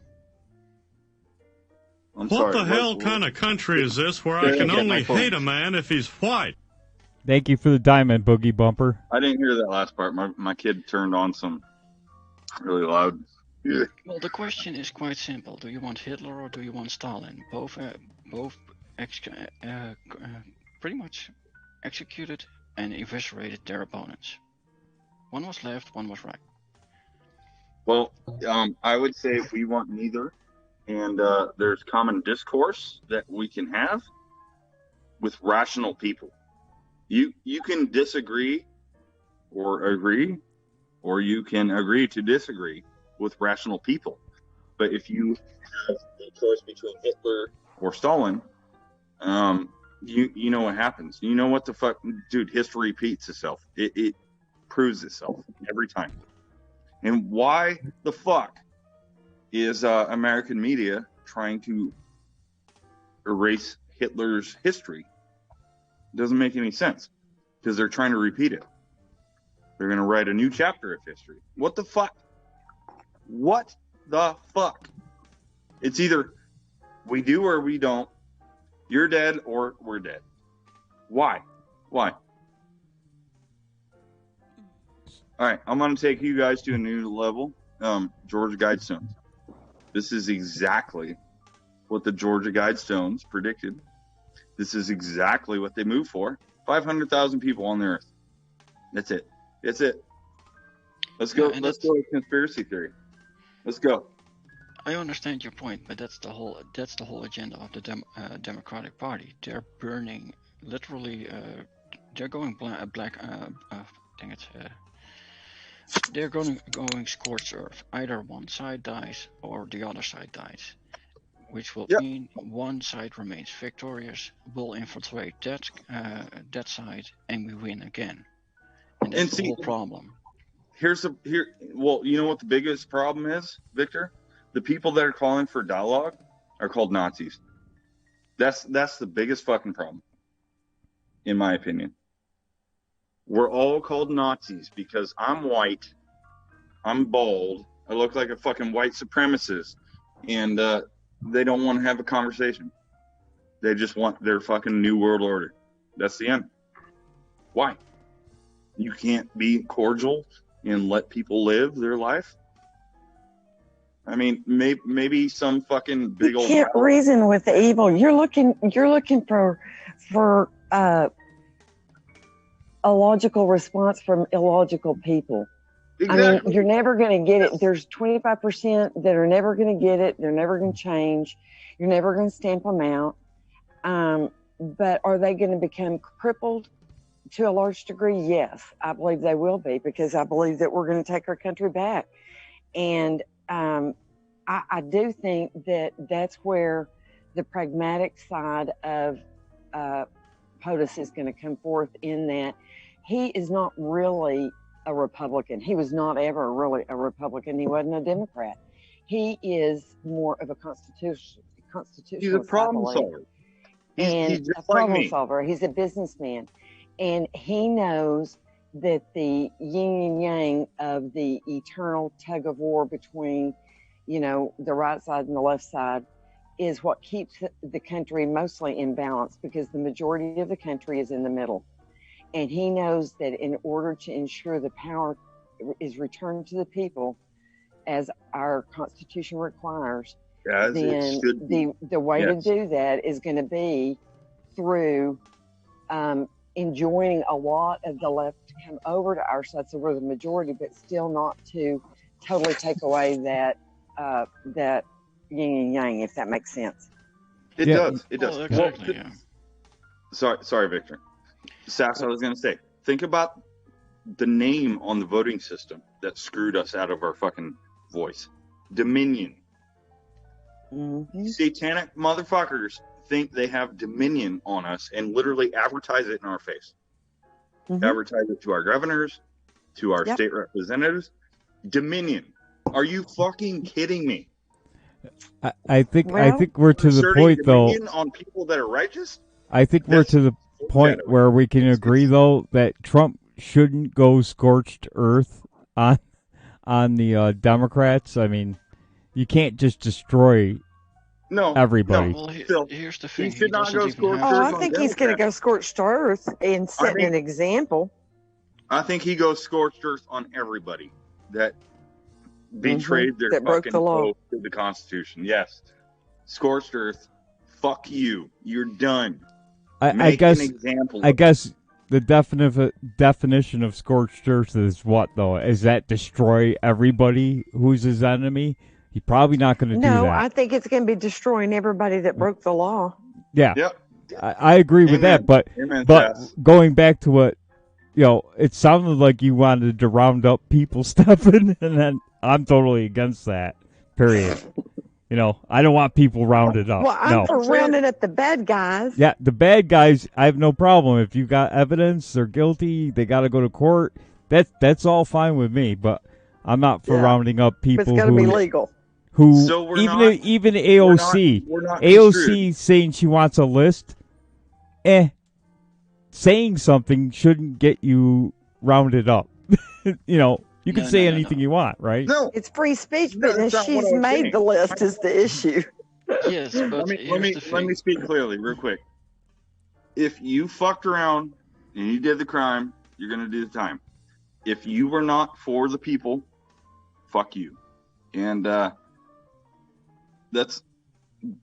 What the hell kind of country is this where I can only hate a man if he's white? Thank you for the diamond, Boogie Bumper. I didn't hear that last part. My kid turned on some really loud. Yeah. Well, the question is quite simple. Do you want Hitler or do you want Stalin? Both pretty much executed and eviscerated their opponents. One was left, one was right. Well, I would say we want neither, and there's common discourse that we can have with rational people. You can disagree or agree, or you can agree to disagree with rational people. But if you have a choice between Hitler or Stalin, you know what happens. You know what the fuck, dude? History repeats itself. It proves itself every time. And why the fuck is American media trying to erase Hitler's history? It doesn't make any sense because they're trying to repeat it. They're going to write a new chapter of history. What the fuck? What the fuck? It's either we do or we don't. You're dead or we're dead. Why? Why? All right, I'm going to take you guys to a new level. Georgia Guidestones. This is exactly what the Georgia Guidestones predicted. This is exactly what they moved for. 500,000 people on the earth. That's it. That's it. Let's go. Let's go with conspiracy theory. Let's go. I understand your point, but that's the whole agenda of the Democratic Party. They're burning, literally. They're going black. Dang it. They're going scorched earth. Either one side dies or the other side dies, which will mean one side remains victorious. We'll infiltrate that side, and we win again. And that's the whole problem. Well, you know what the biggest problem is, Victor? The people that are calling for dialogue are called Nazis. That's the biggest fucking problem, in my opinion. We're all called Nazis because I'm white, I'm bald, I look like a fucking white supremacist, and they don't want to have a conversation. They just want their fucking new world order. That's the end. Why? You can't be cordial and let people live their life? I mean, maybe some fucking big old. You can't reason with the evil. You're looking for a logical response from illogical people. Exactly. I mean, you're never going to get it. There's 25% that are never going to get it. They're never going to change. You're never going to stamp them out. But are they going to become crippled to a large degree? Yes, I believe they will be, because I believe that we're going to take our country back. And I do think that that's where the pragmatic side of POTUS is going to come forth, in that he is not really a Republican. He was not ever really a Republican. He wasn't a Democrat. He is more of a constitutionalist. He's a problem solver. He's a problem solver. He's a businessman. And he knows that the yin and yang of the eternal tug of war between, the right side and the left side is what keeps the country mostly in balance, because the majority of the country is in the middle. And he knows that in order to ensure the power is returned to the people, as our Constitution requires, then the way to do that is going to be through enjoining a lot of the left to come over to our side, so we're the majority, but still not to totally take away that yin and yang, if that makes sense. It does. It does. Well, exactly, Sorry, Victor. Sass, I was going to say, think about the name on the voting system that screwed us out of our fucking voice. Dominion. Mm-hmm. Satanic motherfuckers think they have dominion on us and literally advertise it in our face. Mm-hmm. Advertise it to our governors, to our state representatives. Dominion. Are you fucking kidding me? I think we're to the point, though. On people that are righteous? I think we're to the point where we can agree, though, that Trump shouldn't go scorched earth on the Democrats. I mean, you can't just destroy No, everybody. Well, Phil, here's the he thing. should not doesn't go even scorched have. Oh, I earth on think he's going to Democrats. go scorched earth and I set an think example. I think he goes scorched earth on everybody that betrayed their That broke the fucking law. oath to the Constitution. Yes, scorched earth. Fuck you. You're done. I Make guess. an example. I of guess the definition of scorched earth is what though? Is that destroy everybody who's his enemy? He's probably not going to do No, that. I think it's going to be destroying everybody that broke the law. Yeah, Yep. I agree with that. But Amen, but Jess. going back to what it sounded like you wanted to round up people, Stefan, and then I'm totally against that. Period. I don't want people rounded up. Well, I'm No. for rounding up the bad guys. Yeah, the bad guys, I have no problem. If you got evidence, they're guilty, they got to go to court. That's all fine with me. But I'm not for rounding up But people it's got to be legal. who So we're even AOC, we're not AOC construed. saying she wants a list. Saying something shouldn't get you rounded up. You can say anything you want, right? No, It's free speech, No, but that's not what she's I was made saying. the list is the issue. Yes, but let me speak clearly, real quick. If you fucked around and you did the crime, you're gonna do the time. If you were not for the people, fuck you. And that's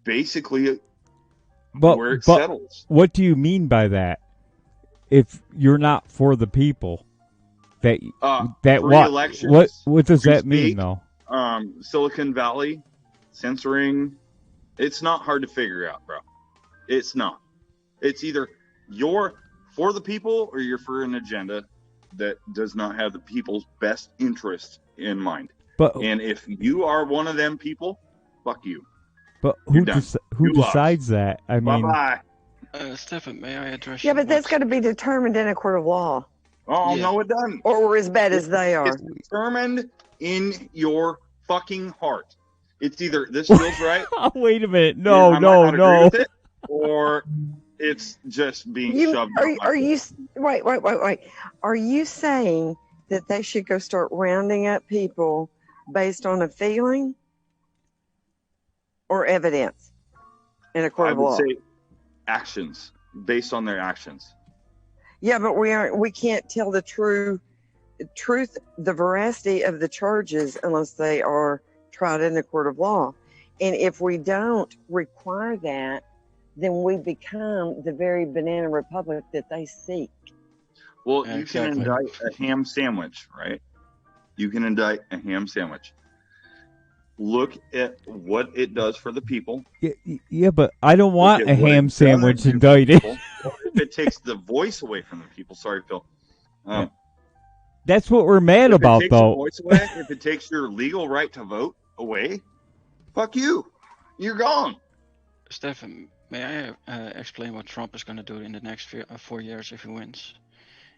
basically where it settles. What do you mean by that? If you're not for the people, that free elections, what does free that mean speak, though? Silicon Valley, censoring, it's not hard to figure out, bro. It's not. It's either you're for the people or you're for an agenda that does not have the people's best interest in mind. And if you are one of them people, fuck you. But who decides that? I mean, bye-bye. Stefan, may I address Yeah, you? but that's got to be determined in a court of law. Oh, no, it doesn't. Or we're as bad as they are. It's determined in your fucking heart. It's either this feels right. Wait a minute. and I might not agree No. with it, or it's just being shoved out. Are you wait? Are you saying that they should go start rounding up people based on a feeling or evidence in a court I of would law? say actions, based on their actions. Yeah, but we can't tell the truth, the veracity of the charges unless they are tried in the court of law. And if we don't require that, then we become the very banana republic that they seek. Well, you can indict a ham sandwich, right? You can indict a ham sandwich. Look at what it does for the people. Yeah, but I don't want a ham sandwich indicted. If it takes the voice away from the people, sorry, Phil. That's what we're mad about, though. Voice away, if it takes your legal right to vote away, fuck you. You're gone. Stefan, may I explain what Trump is going to do in the next 4 years if he wins?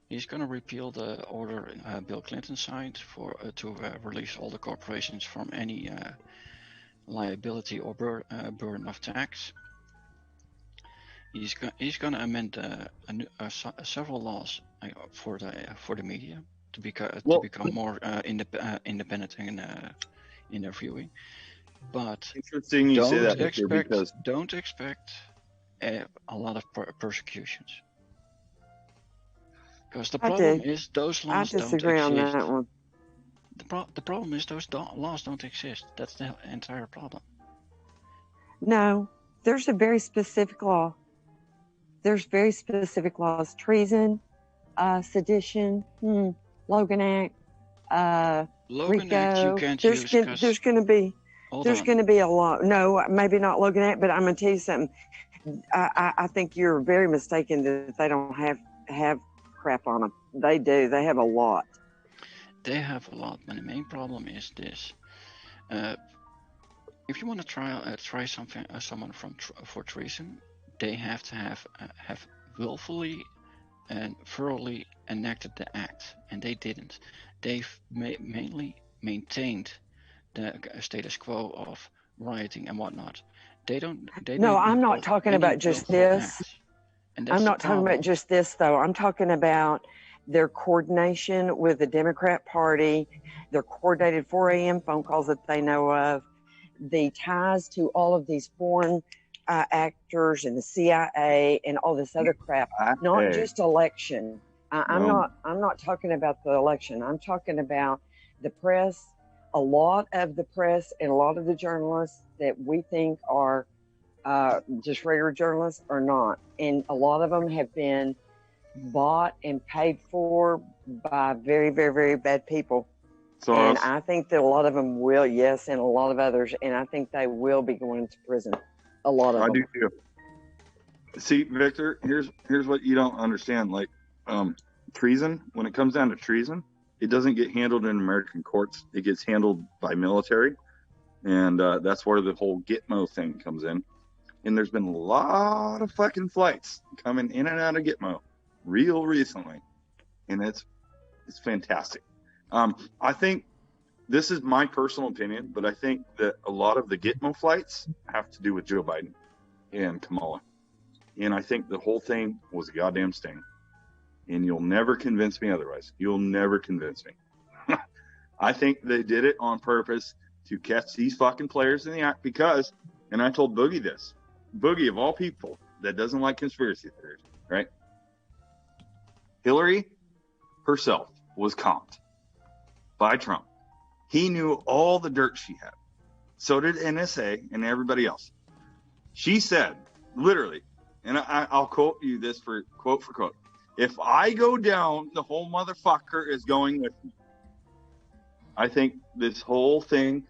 He's going to repeal the order Bill Clinton signed to release all the corporations from any liability or burden of tax. He's going to amend several laws for the media to become more independent in their viewing. But interesting you say that, because don't expect a lot of persecutions. Because the problem is those laws don't exist. I disagree on that one. The problem is those laws don't exist. That's the entire problem. No, there's a very specific law. There's very specific laws: treason, sedition, Logan Act, Logan RICO. Act you can't use. There's going to be a lot. No, maybe not Logan Act, but I'm going to tell you something. I think you're very mistaken that they don't have crap on them. They do. They have a lot. They have a lot, but the main problem is this: if you want to try someone for treason, they have to have willfully and thoroughly enacted the act, and they didn't. They've mainly maintained the status quo of rioting and whatnot. I'm not talking about just this. I'm not talking about just this, though. I'm talking about their coordination with the Democrat Party, their coordinated 4 a.m. phone calls that they know of, the ties to all of these foreign actors and the CIA and all this other crap. Not just election. I'm not talking about the election. I'm talking about the press. A lot of the press and a lot of the journalists that we think are just regular journalists are not, and a lot of them have been bought and paid for by very, very, very bad people. And I think that a lot of them will, yes, and a lot of others, and I think they will be going to prison. A lot of them. I do too. See, Victor, here's what you don't understand. Like, treason, when it comes down to treason, it doesn't get handled in American courts. It gets handled by military, and that's where the whole Gitmo thing comes in. And there's been a lot of fucking flights coming in and out of Gitmo real recently, and it's fantastic. I think this is my personal opinion, but I think that a lot of the Gitmo flights have to do with Joe Biden and Kamala. And I think the whole thing was a goddamn sting. And you'll never convince me otherwise. You'll never convince me. I think they did it on purpose to catch these fucking players in the act because, and I told Boogie this, Boogie of all people that doesn't like conspiracy theories, right? Hillary herself was comped by Trump. He knew all the dirt she had. So did NSA and everybody else. She said, literally, and I'll quote you this for quote. If I go down, the whole motherfucker is going with me. I think this whole thing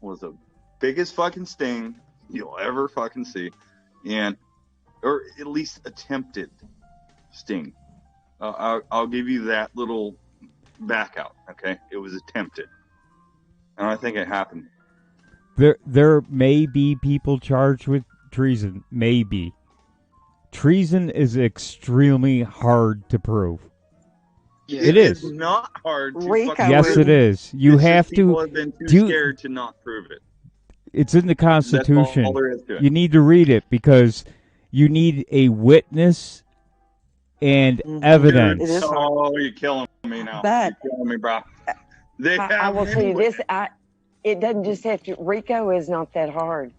was the biggest fucking sting you'll ever fucking see. Or at least attempted sting. I'll give you that little back out, okay? It was attempted. And I think it happened. There may be people charged with treason. Maybe. Treason is extremely hard to prove. Yeah, it is. It's not hard to Yes, it is. You have to. People have been too scared to not prove it. It's in the Constitution. That's all there is to it. You need to read it because you need a witness and evidence. Dude, you're killing me now. But you're killing me, bro. I will tell you this: it doesn't just have to. RICO is not that hard.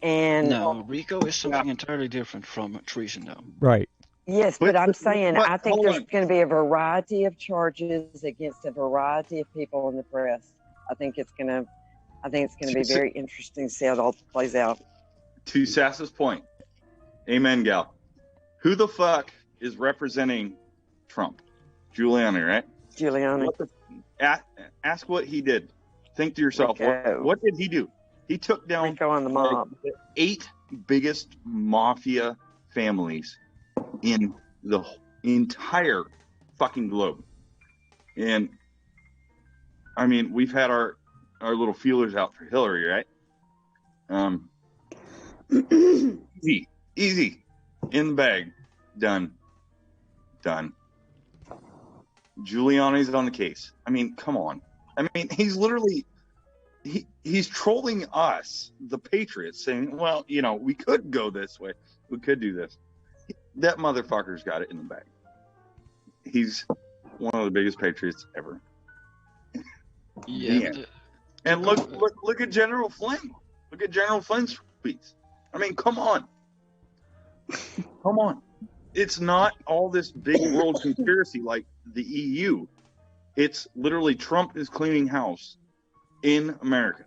And no, RICO is something entirely different from treason, though. Right. Yes, but I'm saying I think there's going to be a variety of charges against a variety of people in the press. I think it's going to be very interesting to see how it all plays out. To Sass's point, amen, gal. Who the fuck is representing Trump? Giuliani, right? Giuliani. Ask what he did. Think to yourself, what did he do? He took down RICO on the mob. The 8 biggest mafia families in the entire fucking globe. And I mean, we've had our little feelers out for Hillary, right? Easy. In the bag. Done. Giuliani's on the case. I mean, come on. I mean, he's literally he's trolling us, the patriots, saying, well, you know, we could go this way. We could do this. That motherfucker's got it in the bag. He's one of the biggest patriots ever. Yeah. And look at General Flynn. Look at General Flynn's tweets. I mean, come on. Come on. It's not all this big world conspiracy like the EU. It's literally Trump is cleaning house in America.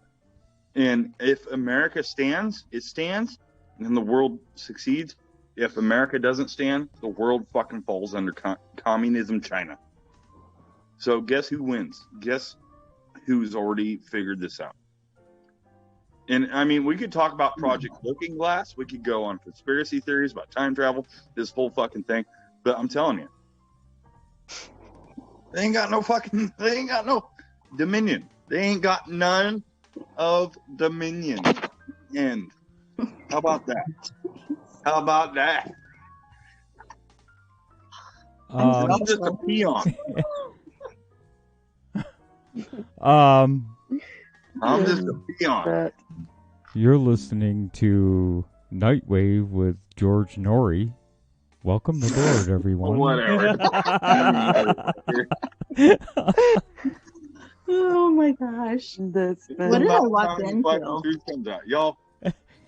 And if America stands, it stands, and then the world succeeds. If America doesn't stand, the world fucking falls under communism China. So guess who wins? Guess who's already figured this out? And I mean, we could talk about Project Looking Glass. We could go on conspiracy theories about time travel, this whole fucking thing. But I'm telling you, they ain't got no dominion. They ain't got none of dominion. And how about that? I'm just a peon. I'm just a peon. You're listening to Nightwave with George Norrie. Welcome aboard, everyone. Whatever. Oh my gosh. That's What funny. did I About walk time the fucking into? truth comes out. Y'all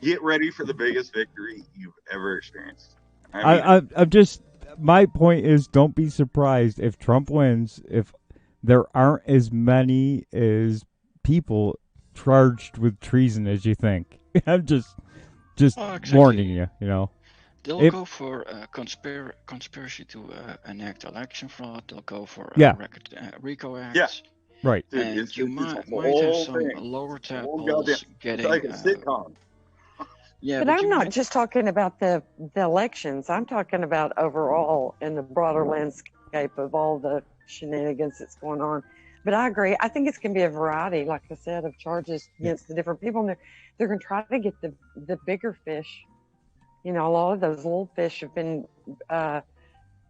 get ready for the biggest victory you've ever experienced. I mean, I'm just. My point is, don't be surprised if Trump wins. If there aren't as many as people charged with treason as you think. I'm just Oh, exactly. warning you. You know. They'll If- go for conspiracy to enact election fraud. They'll go for Yeah. RICO acts. Yeah. Right. dude, And it's you a might have whole some thing. lower Whole goddamn- tadpoles getting. It's like a sitcom. Yeah, But but I'm you not might. just talking about the elections. I'm talking about overall in the broader landscape of all the shenanigans that's going on. But I agree. I think it's going to be a variety, like I said, of charges against the different people. And they're going to try to get the bigger fish. You know, a lot of those little fish have been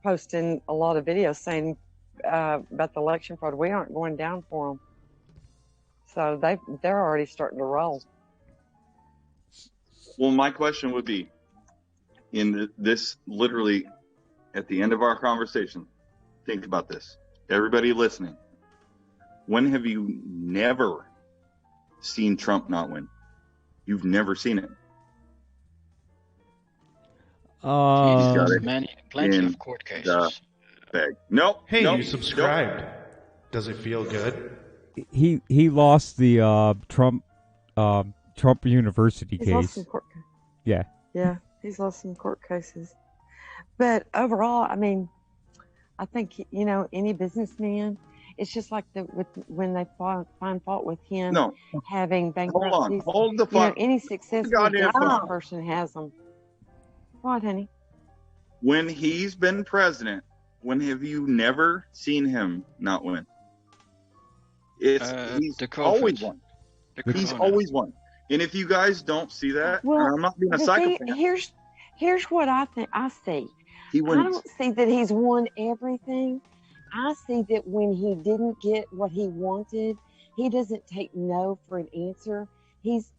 posting a lot of videos saying about the election fraud. We aren't going down for them. So they're already starting to roll. Well, my question would be, this literally at the end of our conversation, think about this. Everybody listening, when have you never seen Trump not win? You've never seen it. He's got Um, plenty in of court cases. Bag. Nope. Hey, nope, you subscribed. Nope. Does it feel good? he lost the Trump University He's lost case. some court. Yeah. Yeah, he's lost some court cases. But overall, I mean, I think, you know, any businessman, it's just like when they find fault with him No. having Hold bankruptcies. on. Hold the You know, fuck. any successful Goddamn business phone. person has them. What, honey? When he's been president, when have you never seen him not win? He's The COVID. always won. The He's corona. always won. And if you guys don't see that, and I'm not being a the psychopath. thing, here's what I think I see. He I wins. don't see that he's won everything. I see that when he didn't get what he wanted, he doesn't take no for an answer. He's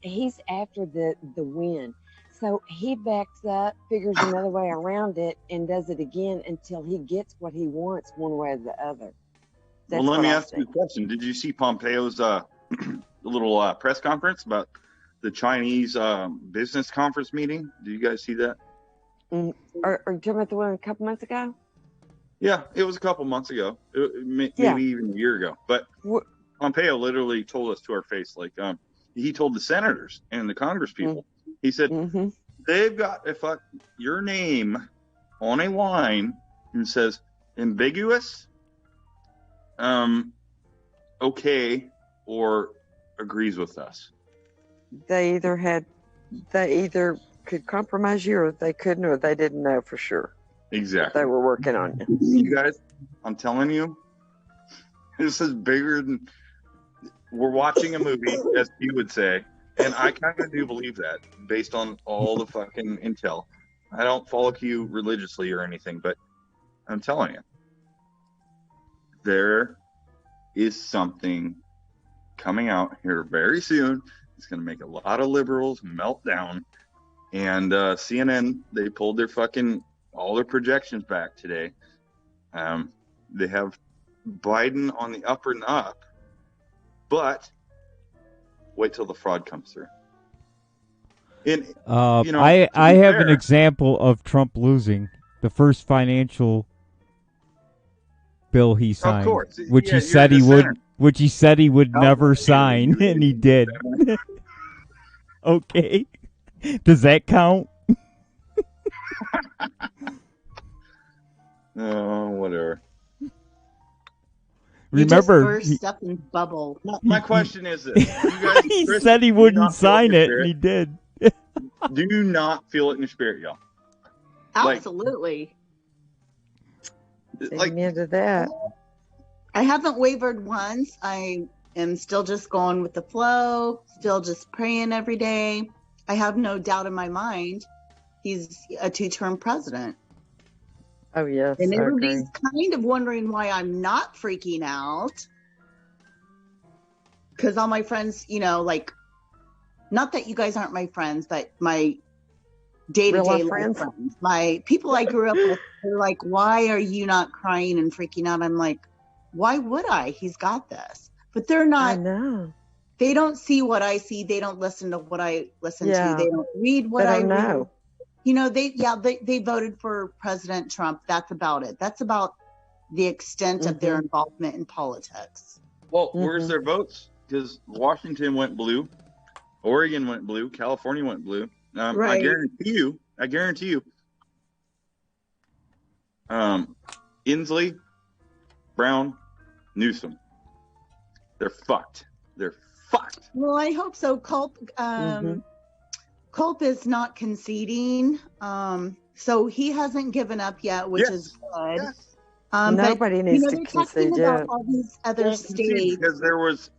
after the win. So he backs up, figures another way around it, and does it again until he gets what he wants one way or the other. Well, let me ask you a question. Did you see Pompeo's little press conference about the Chinese business conference meeting? Did you guys see that? Are you talking about the one a couple months ago? Yeah, it was a couple months ago, maybe even a year ago. But Pompeo literally told us to our face, like, he told the senators and the Congress people, he said, they've got your name on a line and says ambiguous, okay, or agrees with us. They either could compromise you, or they couldn't, or they didn't know for sure. Exactly. They were working on you. You guys, I'm telling you, this is bigger than we're watching a movie, as you would say, and I kind of do believe that based on all the fucking intel. I don't follow Q religiously or anything, but I'm telling you, there is something coming out here very soon. It's going to make a lot of liberals melt down. And CNN, they pulled all their projections back today. They have Biden on the up and up, but wait till the fraud comes through. And, I have an example of Trump losing the first financial bill he signed, of course. which he said he would never sign, and he did. Okay, does that count? Oh, whatever. Remember, he just burst up in bubble. My question is this: you guys, he Chris, said he do you wouldn't not feel sign in your it, and he did. Do you not feel it in your spirit, y'all? Absolutely. Amen to that. I haven't wavered once. I am still just going with the flow, still just praying every day. I have no doubt in my mind he's a 2-term president. Oh, yes. And everybody's kind of wondering why I'm not freaking out. Because all my friends, like, not that you guys aren't my friends, but my day-to-day friends, my people I grew up with, they're like, why are you not crying and freaking out? I'm like, why would I? He's got this. but they're I not. know. They don't see what I see. They don't listen to what I listen Yeah. to. They don't read what They I don't read. know. You know, they voted for President Trump. That's about it. That's about the extent of their involvement in politics. Well, where's their votes? Because Washington went blue, Oregon went blue, California went blue. Right. I guarantee you, Inslee, Brown, Newsom, they're fucked. They're fucked. Well, I hope so. Culp is not conceding, so he hasn't given up yet, which is good. Yes. Nobody needs to they're concede talking about yet. all these other states because there was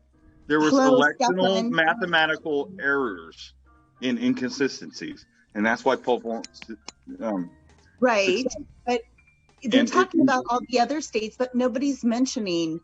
electional mathematical errors in inconsistencies, and that's why Pope won't. Right, but they're talking about all the other states, but nobody's mentioning,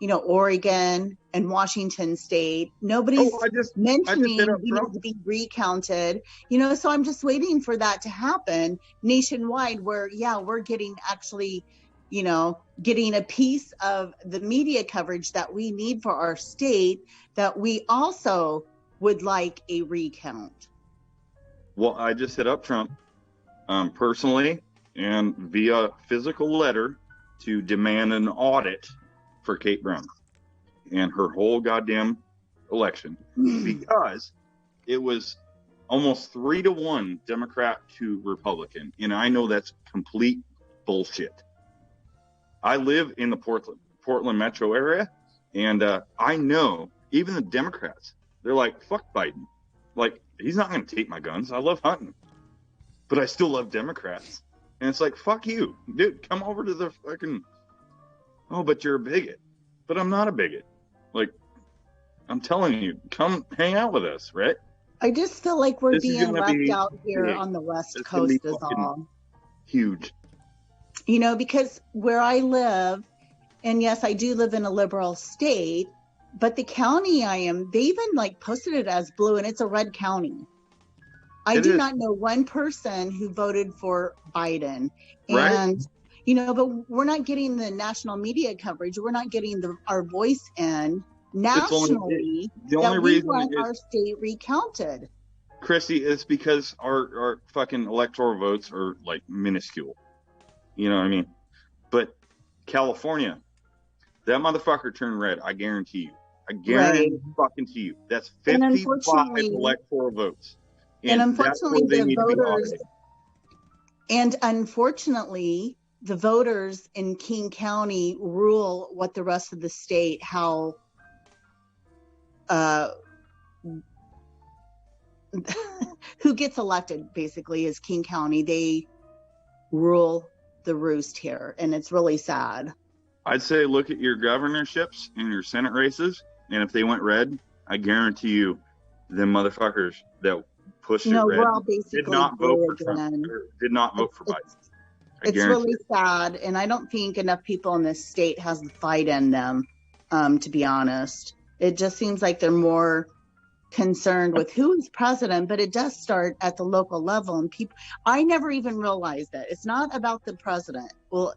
you know, Oregon and Washington State. Nobody's mentioning to be recounted. You know, so I'm just waiting for that to happen nationwide, where we're getting actually, you know, getting a piece of the media coverage that we need for our state, that we also would like a recount. Well, I just hit up Trump personally and via physical letter to demand an audit for Kate Brown and her whole goddamn election, because it was almost 3-1 Democrat to Republican, and I know that's complete bullshit. I live in the Portland metro area, and I know even the Democrats, they're like, fuck Biden. Like, he's not going to take my guns. I love hunting, but I still love Democrats. And it's like, fuck you, dude, come over to the fucking, oh, but you're a bigot. But I'm not a bigot. Like, I'm telling you, come hang out with us, right? I just feel like we're being left out here on the West Coast is all. Huge. You know, because where I live, and yes, I do live in a liberal state, but the county they even like posted it as blue, and it's a red county. I do not know one person who voted for Biden. Right. And, you know, but we're not getting the national media coverage. We're not getting our voice in nationally that we want our state recounted. Chrissy, it's because our fucking electoral votes are like minuscule. You know what I mean? But California, that motherfucker turned red. I guarantee you. I guarantee fucking to you. That's 55 electoral votes. And unfortunately, the voters in King County rule what the rest of the state, how who gets elected basically is King County. They rule the roost here, and it's really sad. I'd say look at your governorships and your Senate races, and if they went red, I guarantee you, them motherfuckers that pushed it red we're all basically did not vote for Trump. Did not vote for Biden. It's really sad, and I don't think enough people in this state has the fight in them. To be honest, it just seems like they're more concerned with who is president, but it does start at the local level, and people. I never even realized that it's not about the president. Well,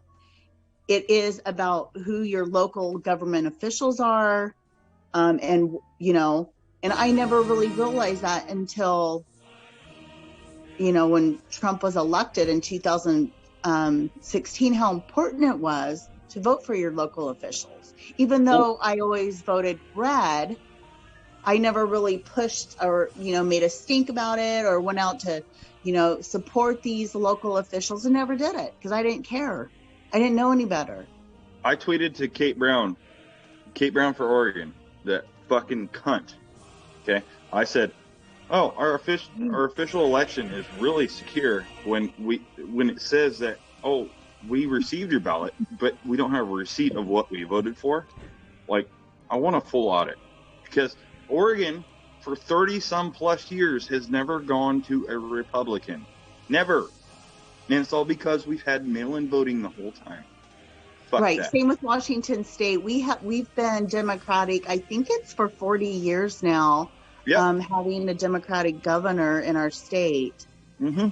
it is about who your local government officials are, and you know. And I never really realized that until, you know, when Trump was elected in 2016, how important it was to vote for your local officials. Even though I always voted red, I never really pushed or, you know, made a stink about it or went out to, you know, support these local officials. I never did it because I didn't care. I didn't know any better. I tweeted to Kate Brown for Oregon, that fucking cunt. Okay, I said, "Oh, our official election is really secure when it says that we received your ballot, but we don't have a receipt of what we voted for. Like, I want a full audit because Oregon for 30 some plus years has never gone to a Republican, never, and it's all because we've had mail-in voting the whole time." Fuck right. that. Same with Washington State. We've been Democratic. I think it's for 40 years now. Yep. Having a Democratic governor in our state. Mm-hmm.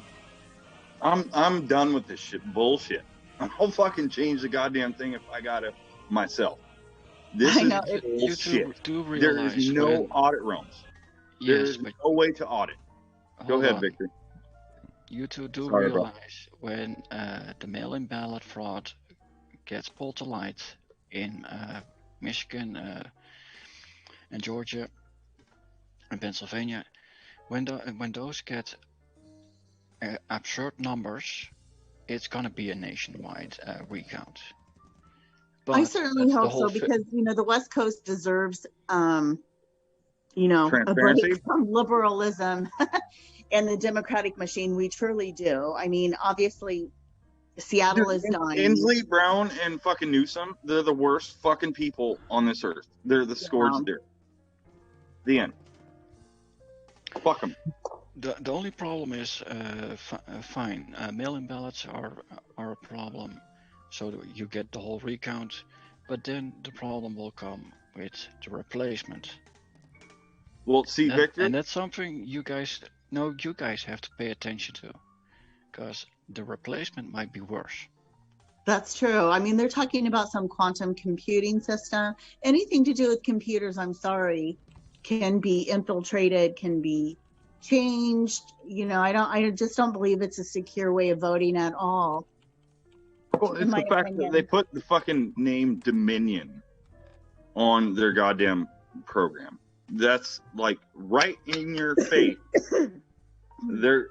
I'm done with this bullshit. I'll fucking change the goddamn thing if I gotta myself. This I is know. You bullshit. do There is realize no when audit realms. There yes, is but no way to audit. Go hold ahead, on. Victor. You two do Sorry, bro. realize when the mail-in ballot fraud gets pulled to light in Michigan and Georgia and Pennsylvania, when those get absurd numbers, it's gonna be a nationwide recount. I But certainly that's the hope whole so because the West Coast deserves a break Transparency. from liberalism and the Democratic machine. We truly do. I mean, obviously, Seattle Dude, is dying. Inslee, Brown, and fucking Newsom, they're the worst fucking people on this earth. They're the scourge of the earth. The end. Fuck them. The only problem is fine. Mail-in ballots are a problem, so that you get the whole recount, but then the problem will come with the replacement. Well, see, Victor, and that's something you guys have to pay attention to, because the replacement might be worse. That's true. I mean, they're talking about some quantum computing system. Anything to do with computers, I'm sorry, can be infiltrated, can be changed. I just don't believe it's a secure way of voting at all. well, it's the fact that they put the fucking name Dominion on their goddamn program. That's like right in your face. They're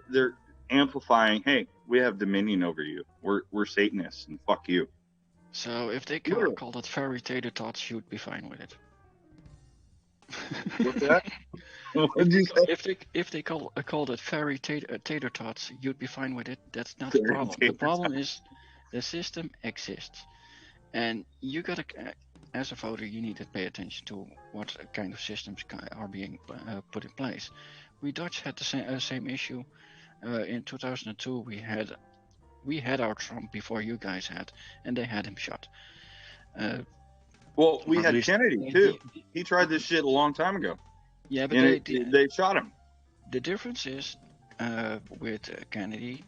amplifying. Hey, we have dominion over you. We're Satanists and fuck you. So if they call it fairy tater tots, you'd be fine with it. What's that? What did you say? If they called it fairy tater tots, you'd be fine with it. That's not the problem. The problem is the system exists, and you gotta, as a voter, you need to pay attention to what kind of systems are being put in place. We Dutch had the same issue. In 2002, we had our Trump before you guys had, and they had him shot. Well, we had Kennedy too. He tried this shit a long time ago. Yeah, but they shot him. The difference is with Kennedy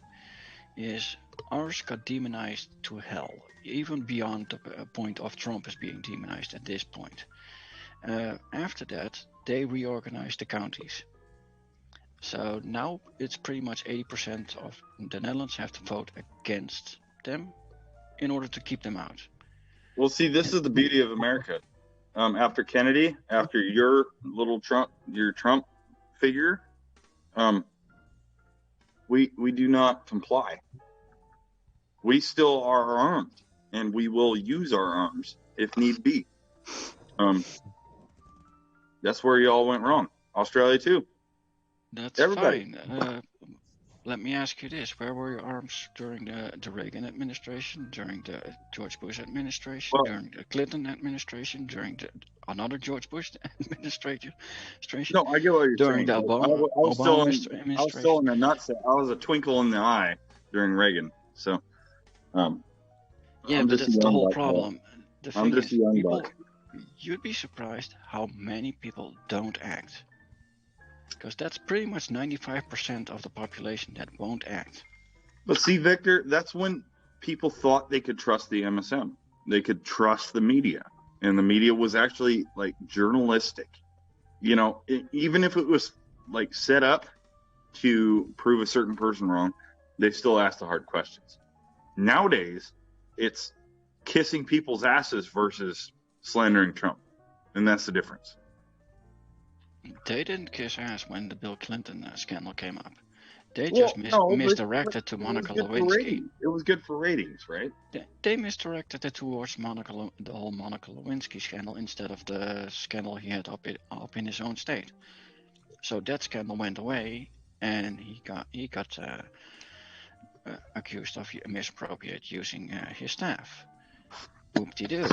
is ours got demonized to hell, even beyond the point of Trump as being demonized at this point. After that, they reorganized the counties. So now it's pretty much 80% of the Netherlands have to vote against them in order to keep them out. Well, see, this is the beauty of America. After Kennedy, after your Trump figure, we do not comply. We still are armed, and we will use our arms if need be. That's where y'all went wrong. Australia too. That's fine. Let me ask you this: where were your arms during the Reagan administration, during the George Bush administration, during the Clinton administration, during another George Bush administration? No, I get what you're during saying. The Obama administration. I was still in a nutsack. I was a twinkle in the eye during Reagan. So, yeah, but that's the whole problem. The thing is, people, you'd be surprised how many people don't act. Because that's pretty much 95% of the population that won't act. But see, Victor, that's when people thought they could trust the MSM. They could trust the media. And the media was actually like journalistic. Even if it was like set up to prove a certain person wrong, they still ask the hard questions. Nowadays, it's kissing people's asses versus slandering Trump. And that's the difference. They didn't kiss ass when the Bill Clinton scandal came up. They just misdirected to Monica Lewinsky. It was good for ratings, right? They misdirected it towards the whole Monica Lewinsky scandal instead of the scandal he had up in his own state. So that scandal went away, and he got accused of misappropriate using his staff. Whoop-de-doo.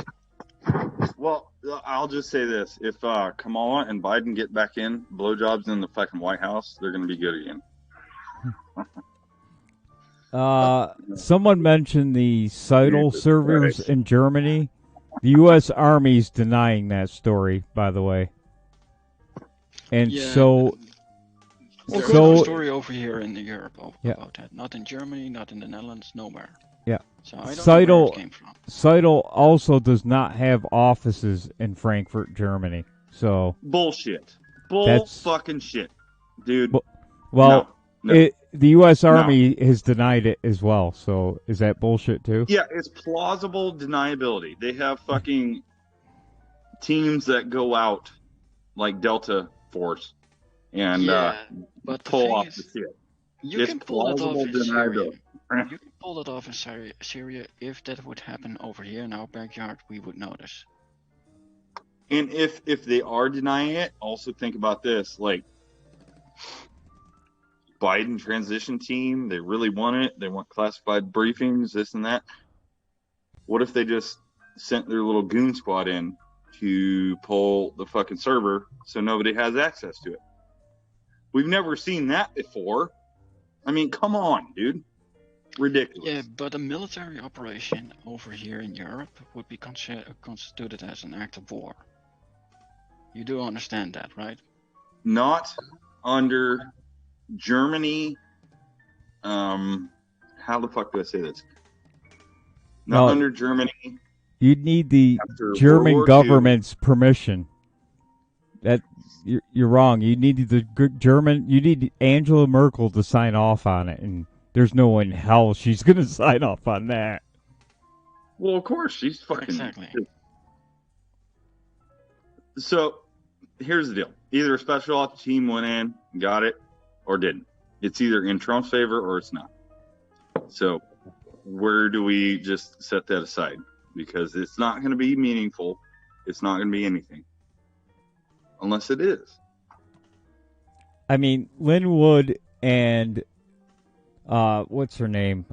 Well, I'll just say this. If Kamala and Biden get back in, blowjobs in the fucking White House, they're going to be good again. Someone mentioned the Seidel servers in Germany. The U.S. Army's denying that story, by the way. And there's a story over here in Europe about that. Not in Germany, not in the Netherlands, nowhere. Yeah. So I don't know where it Seidel came from. Seidel also does not have offices in Frankfurt, Germany. So Bullshit. that's Fucking shit, dude. well, no. The U.S. Army has denied it as well. So is that bullshit too? Yeah, it's plausible deniability. They have fucking teams that go out like Delta Force and but pull off the shit. You It's can pull it off plausible in Syria. deniability. You can pull it off in Syria. If that would happen over here in our backyard, we would notice. And if they are denying it, also think about this: like Biden transition team, they really want it. They want classified briefings, this and that. What if they just sent their little goon squad in to pull the fucking server so nobody has access to it? We've never seen that before. I mean, come on, dude. Ridiculous. Yeah, but a military operation over here in Europe would be constituted as an act of war. You do understand that, right? Not under Germany. How the fuck do I say this? Not under Germany. You'd need the German government's permission. That you're wrong. You need the German. You need Angela Merkel to sign off on it, and there's no way in hell she's going to sign off on that. Well, of course she's fucking exactly. So here's the deal: either a special ops team went in, got it, or didn't. It's either in Trump's favor or it's not. So where do we just set that aside? Because it's not going to be meaningful. It's not going to be anything. Unless it is. I mean, Linwood and what's her name?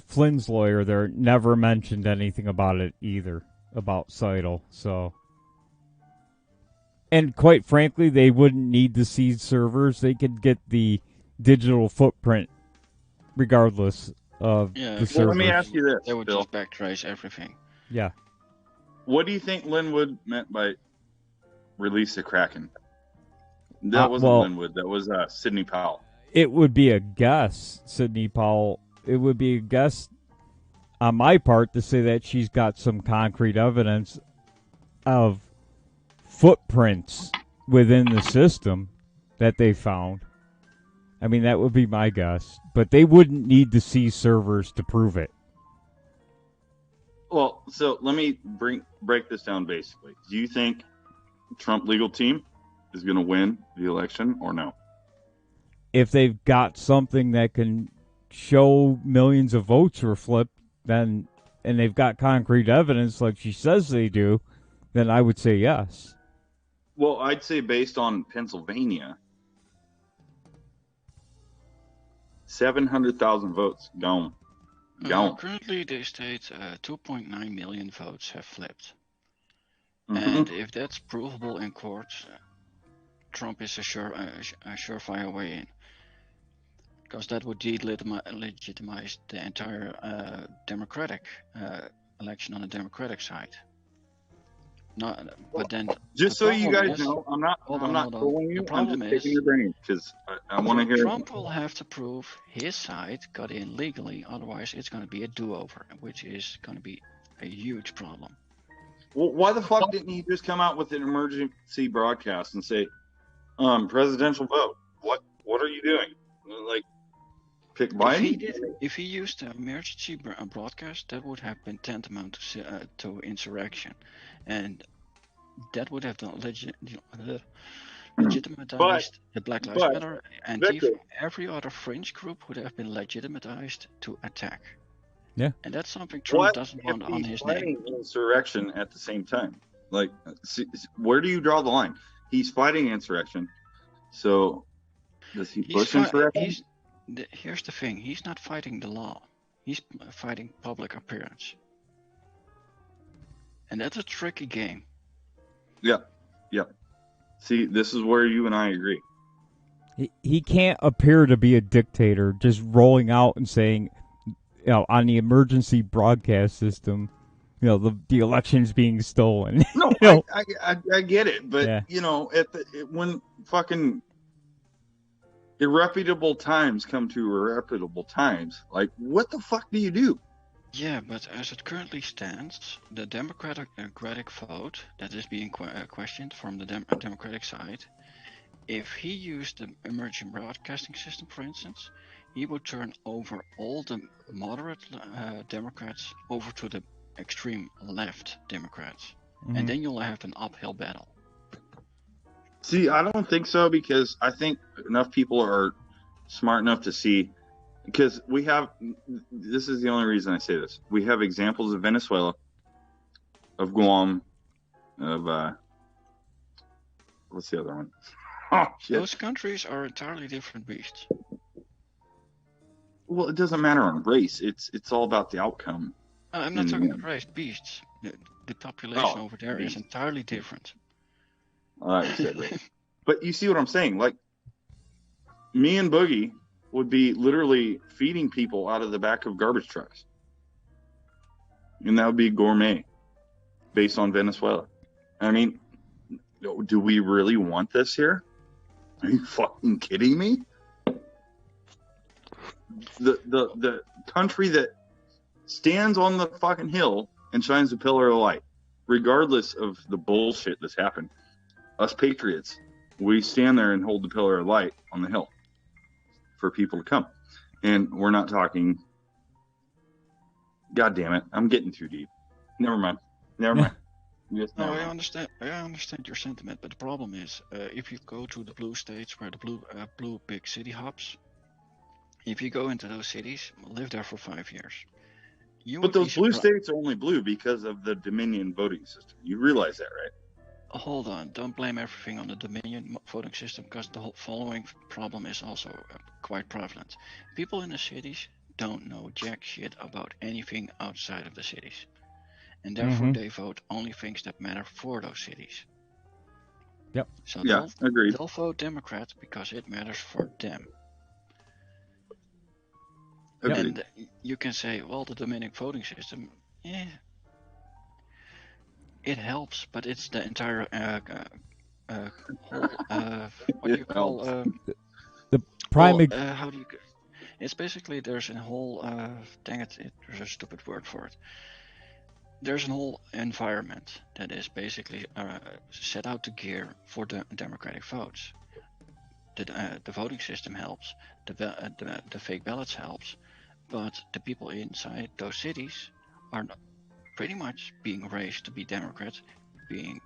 Flynn's lawyer there never mentioned anything about it either, about Seidel. So, and quite frankly, they wouldn't need to seize servers. They could get the digital footprint regardless of the servers. Well, let me ask you this. They would Bill. just backtrace everything. Yeah. What do you think Linwood meant by release the Kraken? That wasn't Linwood. That was Sidney Powell. It would be a guess, Sidney Powell. It would be a guess on my part to say that she's got some concrete evidence of footprints within the system that they found. I mean, that would be my guess. But they wouldn't need to see servers to prove it. Well, so let me break this down basically. Do you think Trump legal team is going to win the election or no? If they've got something that can show millions of votes were flipped, then, and they've got concrete evidence like she says they do, then I would say yes. Well, I'd say based on Pennsylvania, 700,000 votes gone. Currently, they state 2.9 million votes have flipped. And if that's provable in court, Trump is a surefire way in. Because that would legitimize the entire Democratic election on the Democratic side. But then, just so you guys know, I'm not fooling you. I'm just taking your brain because I want to hear. Trump will have to prove his side got in legally, otherwise it's going to be a do-over, which is going to be a huge problem. Well, why the fuck didn't he just come out with an emergency broadcast and say, presidential vote? What are you doing? Like, pick Biden? If he used the emergency broadcast, that would have been tantamount to insurrection, and that would have legitimatized the Black Lives Matter, and every other fringe group would have been legitimatized to attack. Yeah, and that's something Trump doesn't want on his name. Insurrection at the same time, like, where do you draw the line? He's fighting insurrection, so does he push insurrection? Here's the thing: he's not fighting the law; he's fighting public appearance, and that's a tricky game. Yeah. See, this is where you and I agree. He can't appear to be a dictator just rolling out and saying, on the emergency broadcast system, the election's being stolen. No, I get it, but when fucking irreputable times come to irreputable times, like, what the fuck do you do? Yeah, but as it currently stands, the Democratic vote that is being questioned from the Democratic side, if he used the emerging broadcasting system, for instance, he would turn over all the moderate Democrats over to the extreme left Democrats. And then you'll have an uphill battle. See, I don't think so, because I think enough people are smart enough to see, because we have, this is the only reason I say this, we have examples of Venezuela, of Guam, of, what's the other one? Oh, shit. Those countries are entirely different beasts. Well, it doesn't matter on race. It's all about the outcome. I'm not talking about race, beasts. The population over there is entirely different. You said race. But you see what I'm saying? Like, me and Boogie would be literally feeding people out of the back of garbage trucks. And that would be gourmet based on Venezuela. I mean, do we really want this here? Are you fucking kidding me? The country that stands on the fucking hill and shines a pillar of light, regardless of the bullshit that's happened. Us patriots, we stand there and hold the pillar of light on the hill for people to come. And we're not talking, God damn it, I'm getting too deep. Never mind. Yes, no, I understand your sentiment, but the problem is, if you go to the blue states where the blue big city hubs, if you go into those cities, live there for 5 years. But those blue states are only blue because of the Dominion voting system. You realize that, right? Hold on, don't blame everything on the Dominion voting system, because the whole following problem is also quite prevalent. People in the cities don't know jack shit about anything outside of the cities. And therefore they vote only things that matter for those cities. Yep. So agreed. They'll vote Democrat because it matters for them. Agreed. And you can say, well, the Dominion voting system, it helps, but it's the entire whole, what do you call the prime? How do you? It's basically there's a whole dang it, there's a stupid word for it. There's a whole environment that is basically set out to gear for the democratic votes. The voting system helps, the fake ballots helps, but the people inside those cities are pretty much being raised to be Democrats, being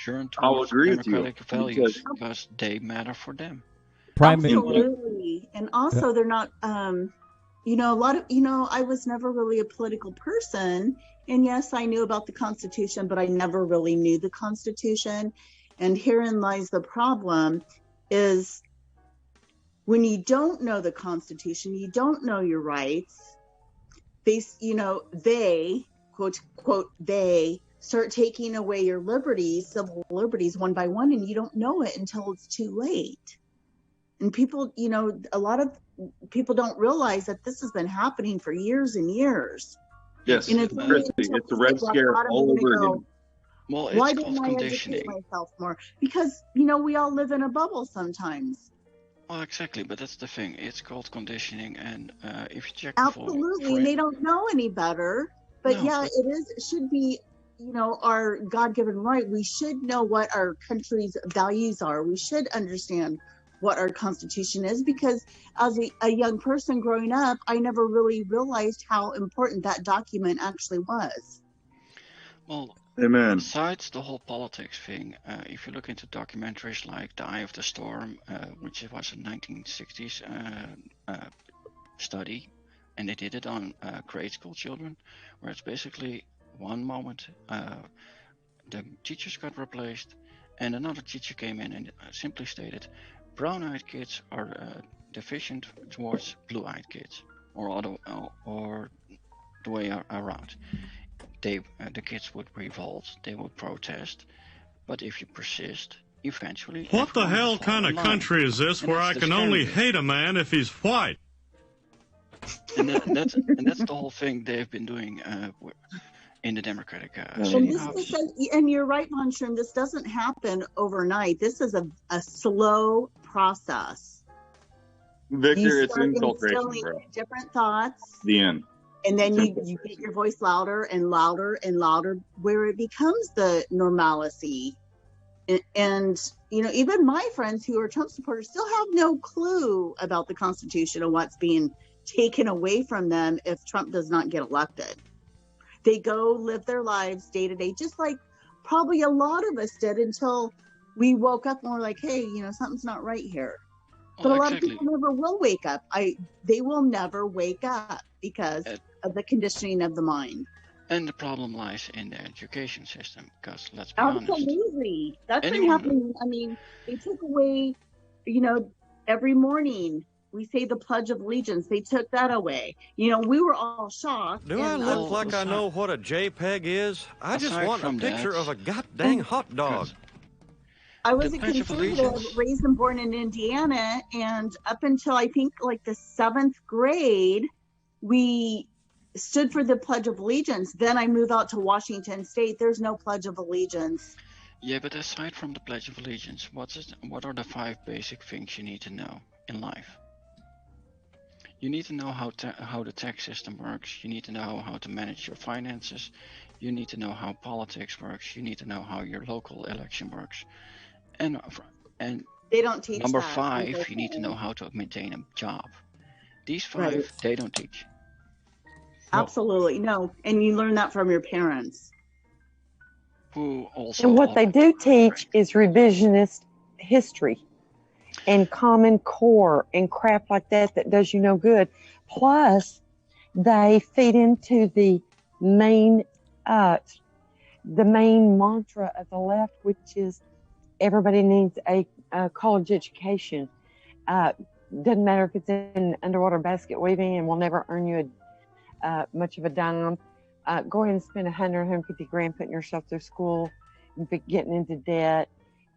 turned towards democratic values because they matter for them. Absolutely, and also they're not. A lot of, I was never really a political person. And yes, I knew about the Constitution, but I never really knew the Constitution. And herein lies the problem is when you don't know the Constitution, you don't know your rights. They, quote, they start taking away your liberties, civil liberties one by one, and you don't know it until it's too late. And people, a lot of people don't realize that this has been happening for years and years. Yes, and it's a red scare all over again. Well, why didn't I educate myself more? Because, we all live in a bubble sometimes. Well, exactly, but that's the thing. It's called conditioning, and if you check absolutely, they don't know any better. But it should be, our God-given right. We should know what our country's values are. We should understand what our Constitution is, because as a young person growing up, I never really realized how important that document actually was. Well, Amen. Besides the whole politics thing, if you look into documentaries like The Eye of the Storm, which was a 1960s study, and they did it on grade school children, where it's basically one moment the teachers got replaced and another teacher came in and simply stated, brown-eyed kids are deficient towards blue-eyed kids, or the way around. The kids would revolt, they would protest, but if you persist, eventually... What the hell kind of country is this where I can only hate a man if he's white? And that's the whole thing they've been doing in the Democratic and you're right, Monshroom, this doesn't happen overnight. This is a slow process. Victor, it's infiltration, bro. Different thoughts. The end. And then you get your voice louder and louder and louder, where it becomes the normalcy. And even my friends who are Trump supporters still have no clue about the Constitution and what's being taken away from them if Trump does not get elected. They go live their lives day to day, just like probably a lot of us did until we woke up and we're like, hey, something's not right here. But a lot of people never will wake up. They will never wake up because of the conditioning of the mind. And the problem lies in the education system, because let's be honest. Absolutely. That's been happening. I mean, they took away, every morning we say the Pledge of Allegiance. They took that away. We were all shocked. Do I look like I know what a JPEG is? I just want a picture of a goddamn hot dog. I was a conservative, raised and born in Indiana, and up until I think like the 7th grade, we stood for the Pledge of Allegiance. Then I moved out to Washington State. There's no Pledge of Allegiance. Yeah, but aside from the Pledge of Allegiance, what are the 5 basic things you need to know in life? You need to know how the tax system works. You need to know how to manage your finances. You need to know how politics works. You need to know how your local election works. And they don't teach number 5, you need to know how to maintain a job. These 5, they don't teach. Absolutely, no. And you learn that from your parents. Who also. And what they do teach is revisionist history and Common Core and crap like that does you no good. Plus, they feed into the main mantra of the left, which is everybody needs a college education. Doesn't matter if it's in underwater basket weaving and will never earn you much of a dime. Go ahead and spend $100, $150 grand putting yourself through school and getting into debt.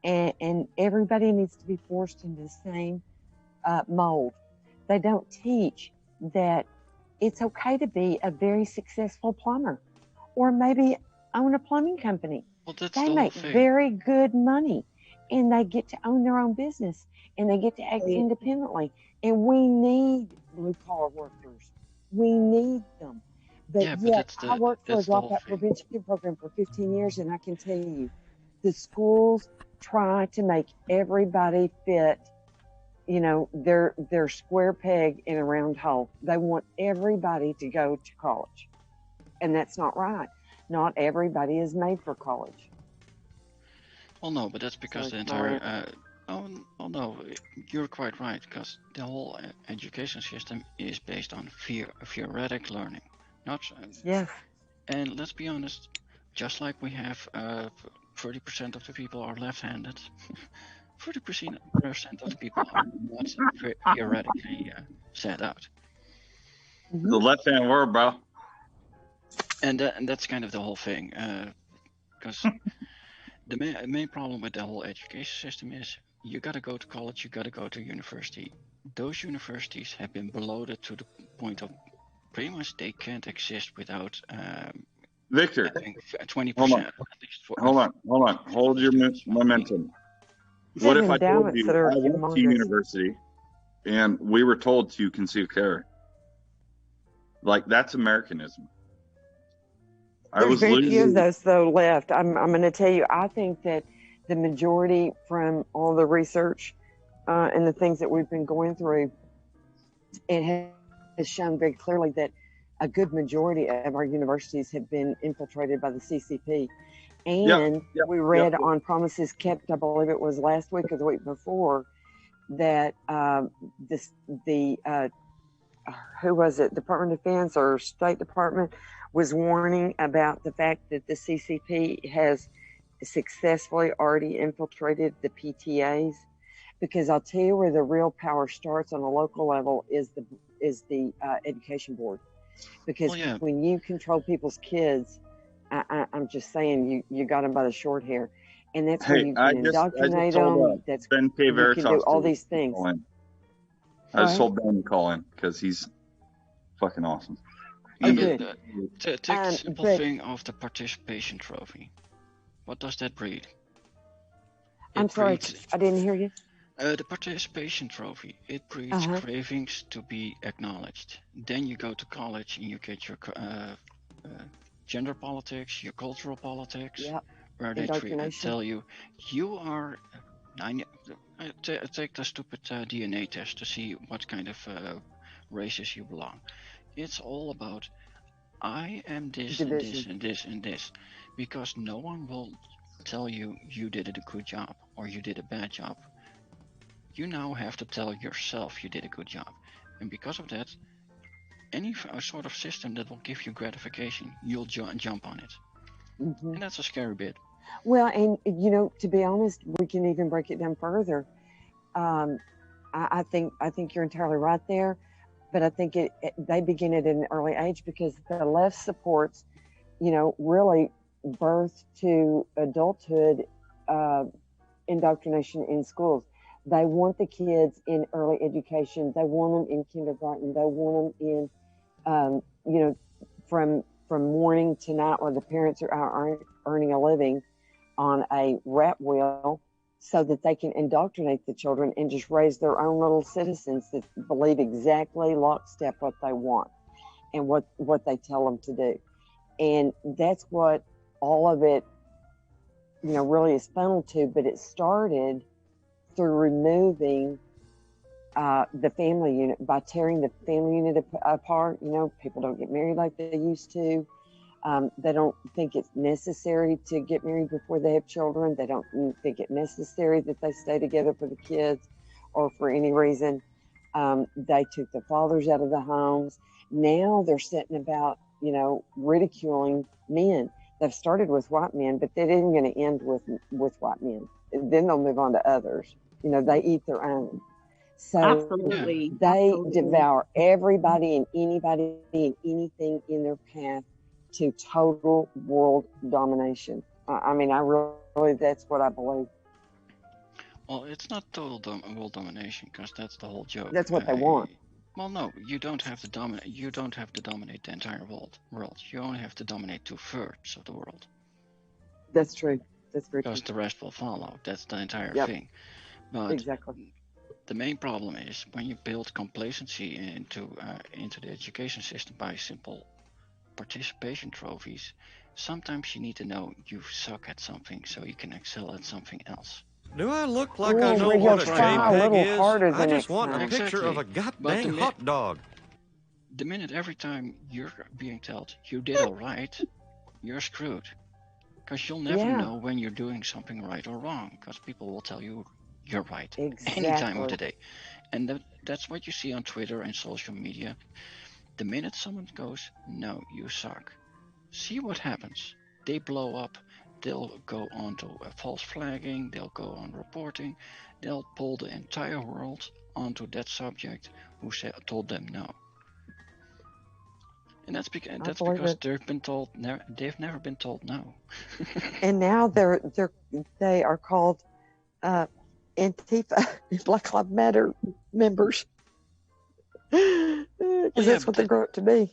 And everybody needs to be forced into the same mold. They don't teach that it's okay to be a very successful plumber or maybe own a plumbing company. Well, that's they make very good money and they get to own their own business and they get to act independently. And we need blue collar workers. We need them. But I worked for a dropout prevention program for 15 years, and I can tell you, the schools try to make everybody fit, their square peg in a round hole. They want everybody to go to college, and that's not right. Not everybody is made for college. Well, no, but that's because the entire. No, you're quite right, because the whole education system is based on theoretic learning. Not yes. And let's be honest, just like we have 30% of the people are left-handed, 30% of the people are not theoretically set out. The left-hand word, bro. And that's kind of the whole thing, because the main problem with the whole education system is you got to go to college, you got to go to university. Those universities have been bloated to the point of pretty much they can't exist without Victor, 20%. Hold on. Hold your momentum. What if I told you I went to university and we were told to conceal carry? Like, that's Americanism. There's very few of those, though, left. I'm going to tell you, I think that the majority from all the research and the things that we've been going through, it has shown very clearly that a good majority of our universities have been infiltrated by the CCP. And we read on Promises Kept, I believe it was last week or the week before, that who was it, Department of Defense or State Department, was warning about the fact that the CCP has successfully already infiltrated the PTAs. Because I'll tell you where the real power starts on a local level is the education board. Because when you control people's kids, I'm just saying you got them by the short hair, and that's when you can indoctrinate them. That's Ben K. you can do all these things. I just told Ben to call in because he's fucking awesome. Take the simple thing of the participation trophy. What does that breed? I'm sorry, I didn't hear you. The participation trophy, it breeds cravings to be acknowledged. Then you go to college and you get your gender politics, your cultural politics, where they tell you, you are, take the stupid DNA test to see what kind of races you belong. It's all about, I am this and this and this and this, because no one will tell you you did a good job or you did a bad job. You now have to tell yourself you did a good job. And because of that, any sort of system that will give you gratification, you'll jump on it. And that's a scary bit. Well, and to be honest, we can even break it down further. I think you're entirely right there, but I think they begin at an early age because the left supports, really birth to adulthood indoctrination in schools. They want the kids in early education. They want them in kindergarten. They want them in, from morning to night, where the parents are earning a living on a rat wheel, so that they can indoctrinate the children and just raise their own little citizens that believe exactly lockstep what they want and what they tell them to do. And that's what all of it, really is funneled to. But it started through removing the family unit, by tearing the family unit apart. People don't get married like they used to. They don't think it's necessary to get married before they have children. They don't think it necessary that they stay together for the kids or for any reason. They took the fathers out of the homes. Now they're sitting about, ridiculing men. They've started with white men, but that isn't going to end with white men. Then they'll move on to others. They eat their own. So they devour everybody and anybody and anything in their path to total world domination. I mean, I really, that's what I believe. Well, it's not total world domination, because that's the whole joke. That's what they want. Well, no, you don't have to dominate. You don't have to dominate the entire world. You only have to dominate 2/3 of the world. That's true. That's very true. Because the rest will follow. That's the entire thing. But exactly. The main problem is when you build complacency into the education system by simple participation trophies. Sometimes you need to know you suck at something so you can excel at something else. Do I look like I know what a JPEG is? I just want a picture of a goddamn hot dog. The minute every time you're being told you did all right, you're screwed. Because you'll never know when you're doing something right or wrong, because people will tell you you're right any time of the day. And that's what you see on Twitter and social media. The minute someone goes, no, you suck, see what happens. They blow up. They'll go on to false flagging. They'll go on reporting. They'll pull the entire world onto that subject who told them no. And that's because they've been told they've never been told no. And now they are called Antifa, Black Lives Matter members, because that's what they grow up to be.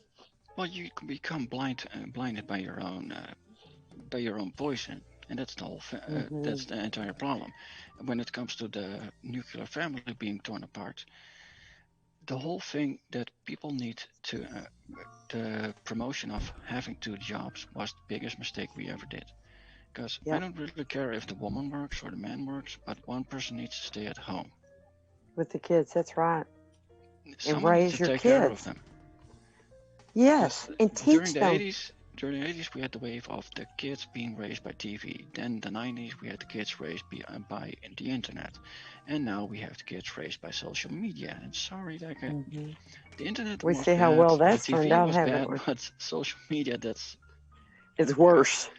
Well, you can become blinded by your own poison, and that's the whole. That's the entire problem. When it comes to the nuclear family being torn apart, the whole thing that people need to the promotion of having 2 jobs was the biggest mistake we ever did. Because I don't really care if the woman works or the man works, but one person needs to stay at home with the kids. That's right. Someone and raise to your take kids. Care of them. Yes, and teach them. During the 80s, we had the wave of the kids being raised by TV. Then the 90s, we had the kids raised by the internet. And now we have the kids raised by social media. And sorry, the internet we was see bad, how well that's the turned TV out, was haven't bad, we? but social media, it's worse.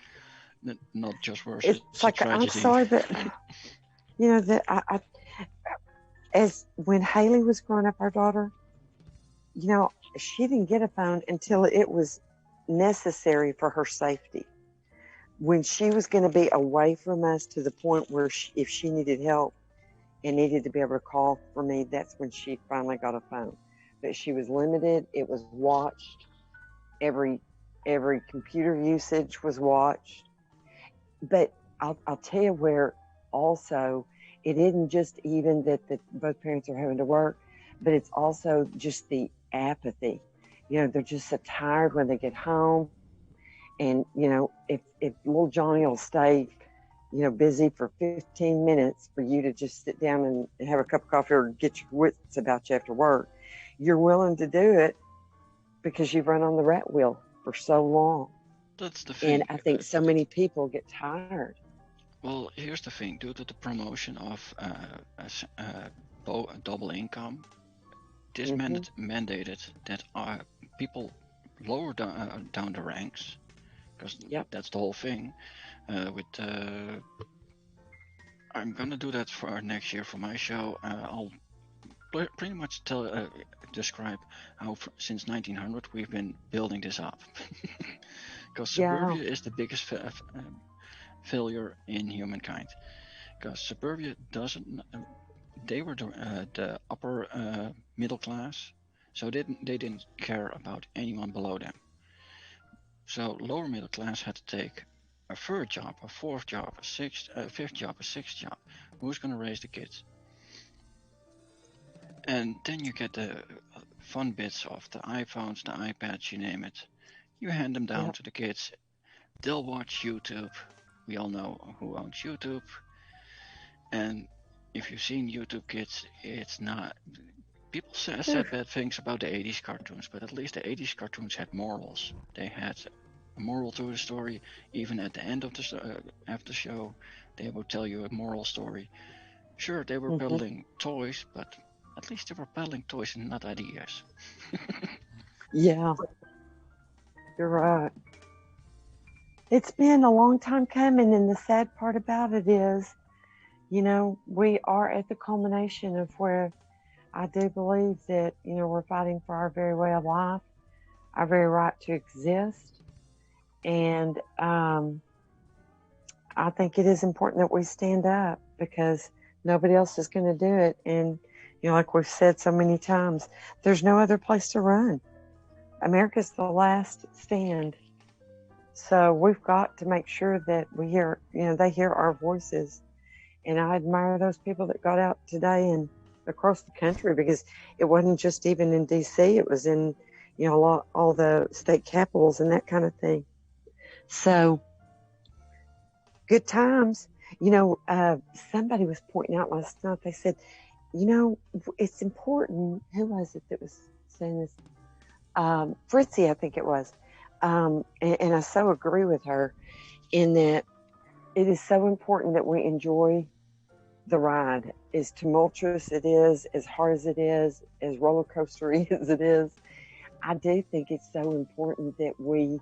Not just worse. It's like, I'm sorry, but that I as when Haley was growing up, our daughter, she didn't get a phone until it was necessary for her safety. When she was going to be away from us to the point where if she needed help and needed to be able to call for me, that's when she finally got a phone. But she was limited. It was watched. Every computer usage was watched. But I'll tell you where also it isn't just even that both parents are having to work, but it's also just the apathy. They're just so tired when they get home. And, if little Johnny will stay, busy for 15 minutes for you to just sit down and have a cup of coffee or get your wits about you after work, you're willing to do it because you've run on the rat wheel for so long. That's the thing. And I think so many people get tired. Well, here's the thing. Due to the promotion of double income, this mandated that people lower down the ranks, because that's the whole thing. I'm gonna do that for next year for my show. I'll pretty much describe how since 1900 we've been building this up, because suburbia is the biggest failure in humankind. Because suburbia doesn't. They were the upper middle class, so they didn't care about anyone below them. So lower middle class had to take a third job, a fourth job, a fifth job, a sixth job. Who's going to raise the kids? And then you get the fun bits of the iPhones, the iPads, you name it. You hand them down to the kids. They'll watch YouTube. We all know who owns YouTube. And if you've seen YouTube Kids, it's not. People said bad things about the 80s cartoons, but at least the 80s cartoons had morals. They had a moral to the story. Even at the end of the show, they would tell you a moral story. Sure, they were peddling toys, but at least they were peddling toys and not ideas. Yeah, you're right. It's been a long time coming, and the sad part about it is, we are at the culmination of where I do believe that, we're fighting for our very way of life, our very right to exist. And I think it is important that we stand up because nobody else is going to do it. And, like we've said so many times, there's no other place to run. America's the last stand. So we've got to make sure that we hear, they hear our voices. And I admire those people that got out today and across the country, because it wasn't just even in D.C. It was in, all the state capitals and that kind of thing. So good times. Somebody was pointing out last night, they said, it's important. Who was it that was saying this? Fritzy, I think it was. And I so agree with her in that it is so important that we enjoy the ride. As tumultuous it is, as hard as it is, as roller coastery as it is, I do think it's so important that we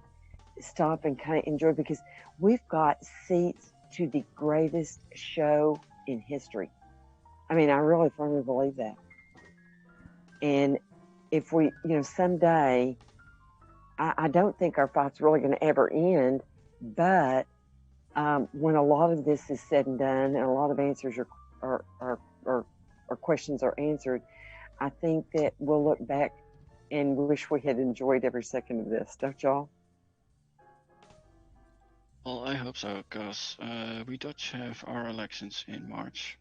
stop and kind of enjoy, because we've got seats to the greatest show in history. I mean, I really firmly believe that. And if we, someday, I don't think our fight's really going to ever end, but when a lot of this is said and done, and a lot of answers or questions are answered, I think that we'll look back and wish we had enjoyed every second of this. Don't y'all? Well, I hope so, because we Dutch have our elections in March.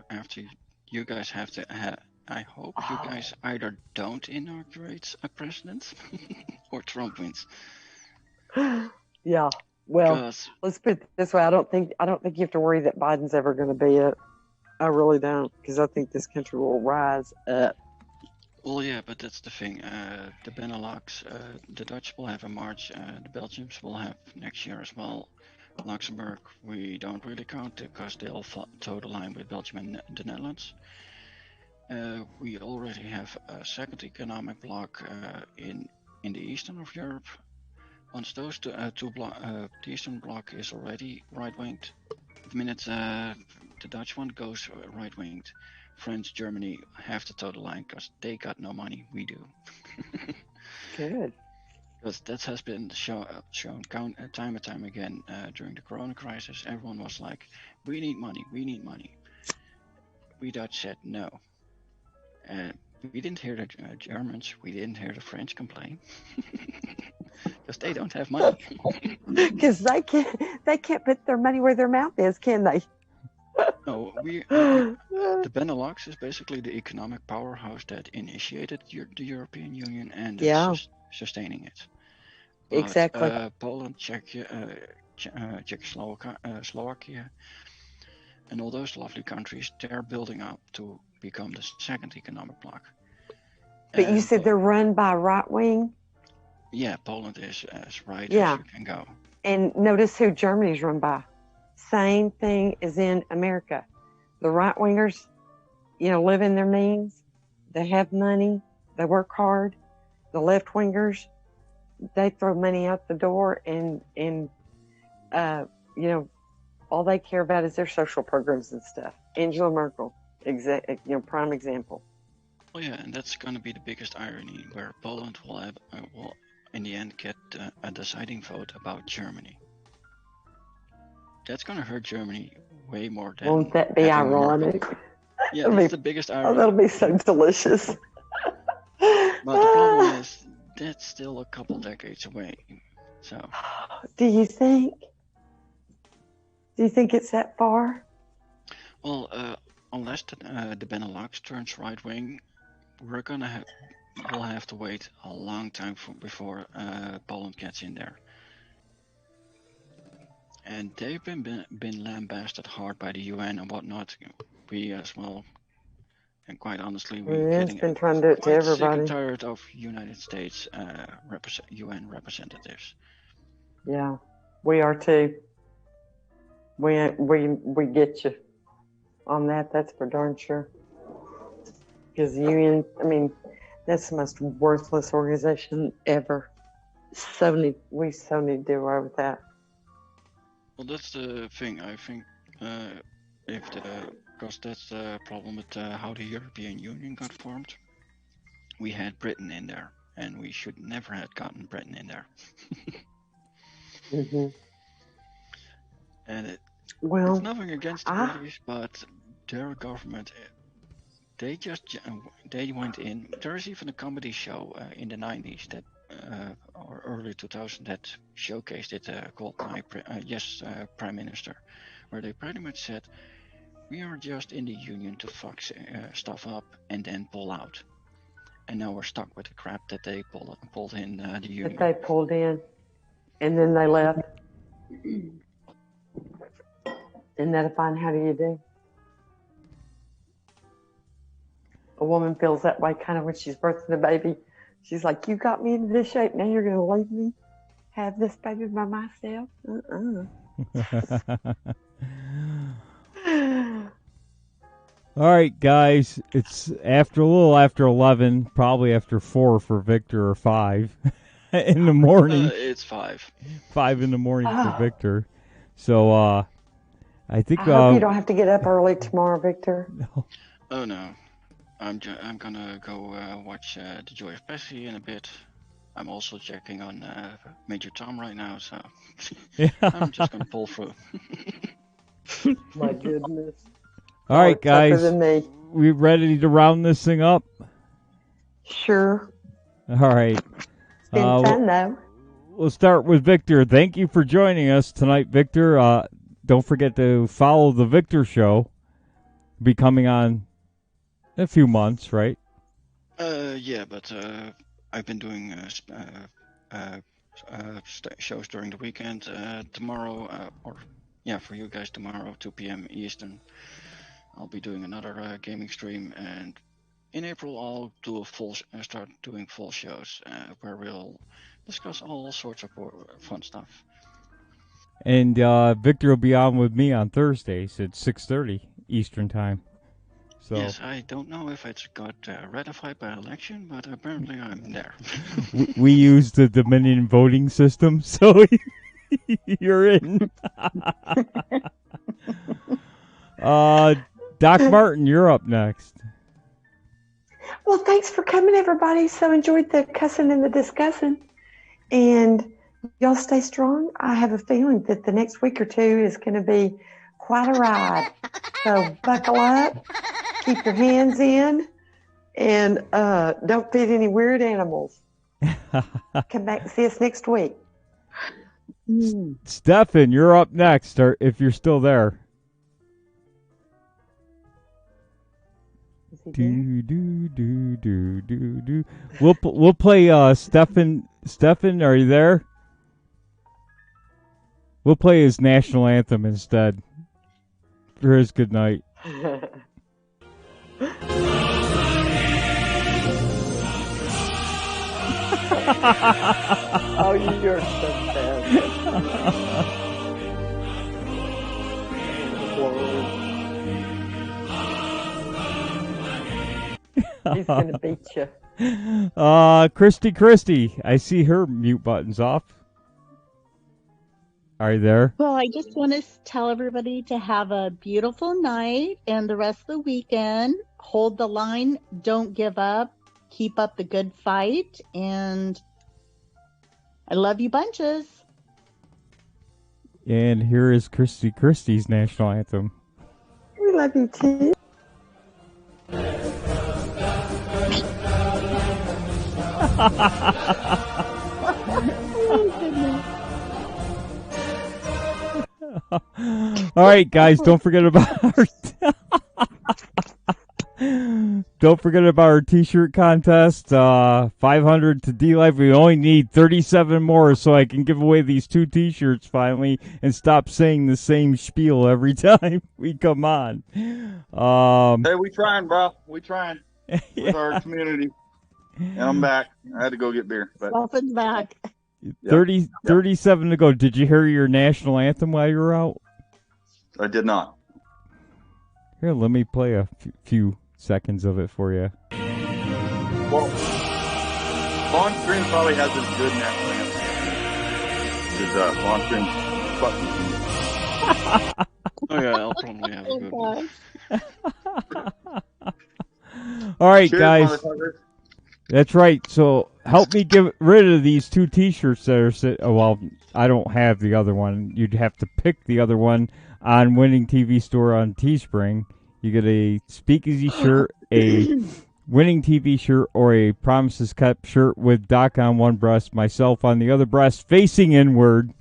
After you guys have to, I hope you guys either don't inaugurate a president or Trump wins. Yeah. Well, let's put it this way. I don't think you have to worry that Biden's ever going to be it. I really don't, because I think this country will rise up. Well, yeah, but that's the thing. The Benelux, the Dutch will have a march. The Belgians will have next year as well. Luxembourg, we don't really count because they'll toe the line with Belgium and the Netherlands. We already have a second economic bloc in the eastern of Europe. Once those two the eastern bloc is already right-winged, the minute the Dutch one goes right-winged, France, Germany have to toe the line because they got no money. We do. Good. Because that has been shown time and time again during the Corona crisis. Everyone was like, "We need money. We need money." We Dutch said no. We didn't hear the Germans. We didn't hear the French complain. Because they don't have money. Because they can't put their money where their mouth is, can they? No, the Benelux is basically the economic powerhouse that initiated the European Union and that's sustaining it. But, exactly. Poland, Czechoslovakia, and all those lovely countries, they're building up to become the second economic bloc. But you said they're run by right wing? Yeah, Poland is as right as you can go. And notice who Germany's run by. Same thing as in America. The right wingers, live in their means. They have money. They work hard. The left wingers, they throw money out the door and all they care about is their social programs and stuff. Angela Merkel, prime example. Oh yeah, and that's going to be the biggest irony, where Poland will in the end get a deciding vote about Germany. That's going to hurt Germany way more than. Won't that be ironic? Yeah, that's the biggest irony. Oh, that'll be so delicious. But the problem is, that's still a couple decades away. So. Do you think it's that far? Well, unless the Benelux turns right wing, we'll have to wait a long time before Poland gets in there. And they've been lambasted hard by the UN and whatnot. We as well. And quite honestly, we're been trying to do it to everybody. Sick and tired of United States UN representatives. Yeah, we are too. We get you on that. That's for darn sure. Because the UN, that's the most worthless organization ever. We so need to do away with that. Well, that's the thing. I think because that's the problem with how the European Union got formed. We had Britain in there, and we should never have gotten Britain in there. Mm-hmm. And it's nothing against the British, but their government, they went in. There is even a comedy show in the 90s that or early 2000 that showcased it called Yes, Prime Minister, where they pretty much said, we are just in the union to fuck stuff up and then pull out. And now we're stuck with the crap that they pulled in the union. That they pulled in, and then they left. Isn't that a fine how do you do? A woman feels that way kind of when she's birthing a baby. She's like, you got me into this shape, now you're going to leave me? Have this baby by myself? All right, guys. It's a little after 11, probably after 4 for Victor, or 5 in the morning. It's 5. 5 in the morning for Victor. So I think. I hope you don't have to get up early tomorrow, Victor. No. Oh no, I'm gonna go watch The Joy of Bessie in a bit. I'm also checking on Major Tom right now, so I'm just gonna pull through. My goodness. All right, guys. We ready to round this thing up? Sure. All right. It's been fun, though. We'll start with Victor. Thank you for joining us tonight, Victor. Don't forget to follow the Victor Show. Be coming on in a few months, right? Yeah, but I've been doing shows during the weekend. Tomorrow, for you guys tomorrow, 2 p.m. Eastern, I'll be doing another gaming stream, and in April I'll do start doing full shows where we'll discuss all sorts of fun stuff. And Victor will be on with me on Thursdays at 6:30 Eastern Time. So yes, I don't know if it's got ratified by election, but apparently I'm there. we use the Dominion voting system, so you're in. Doc Martin, you're up next. Well, thanks for coming, everybody. So enjoyed the cussing and the discussing. And y'all stay strong. I have a feeling that the next week or two is going to be quite a ride. So buckle up, keep your hands in, and don't feed any weird animals. Come back and see us next week. Stefan, you're up next, or if you're still there. Do do do do do do. We'll play Stefan. Stefan, are you there? We'll play his national anthem instead for his good night. Oh, you're so bad. He's gonna beat you. Christy, I see her mute button's off. Are you there? Well, I just want to tell everybody to have a beautiful night and the rest of the weekend. Hold the line. Don't give up. Keep up the good fight. And I love you bunches. And here is Christy's national anthem. We love you too. Oh, goodness. All right, guys, don't forget about our t-shirt contest. 500 to D-Life. We only need 37 more so I can give away these 2 t-shirts finally and stop saying the same spiel every time we come on. Hey, we trying, bro. We trying with our community. And I'm back. I had to go get beer. But Dolphin's back. 37 to go. Did you hear your national anthem while you were out? I did not. Here, let me play a few seconds of it for you. Well, Vaughn Stream probably has his good national anthem. Vaughn Stream's button. Oh yeah, I'll probably have a good one. All right, Cheers, guys. That's right. So help me get rid of these 2 t-shirts that are well, I don't have the other one. You'd have to pick the other one on Winning TV Store on Teespring. You get a Speakeasy shirt, a Winning TV shirt, or a Promises Kept shirt with Doc on one breast, myself on the other breast, facing inward,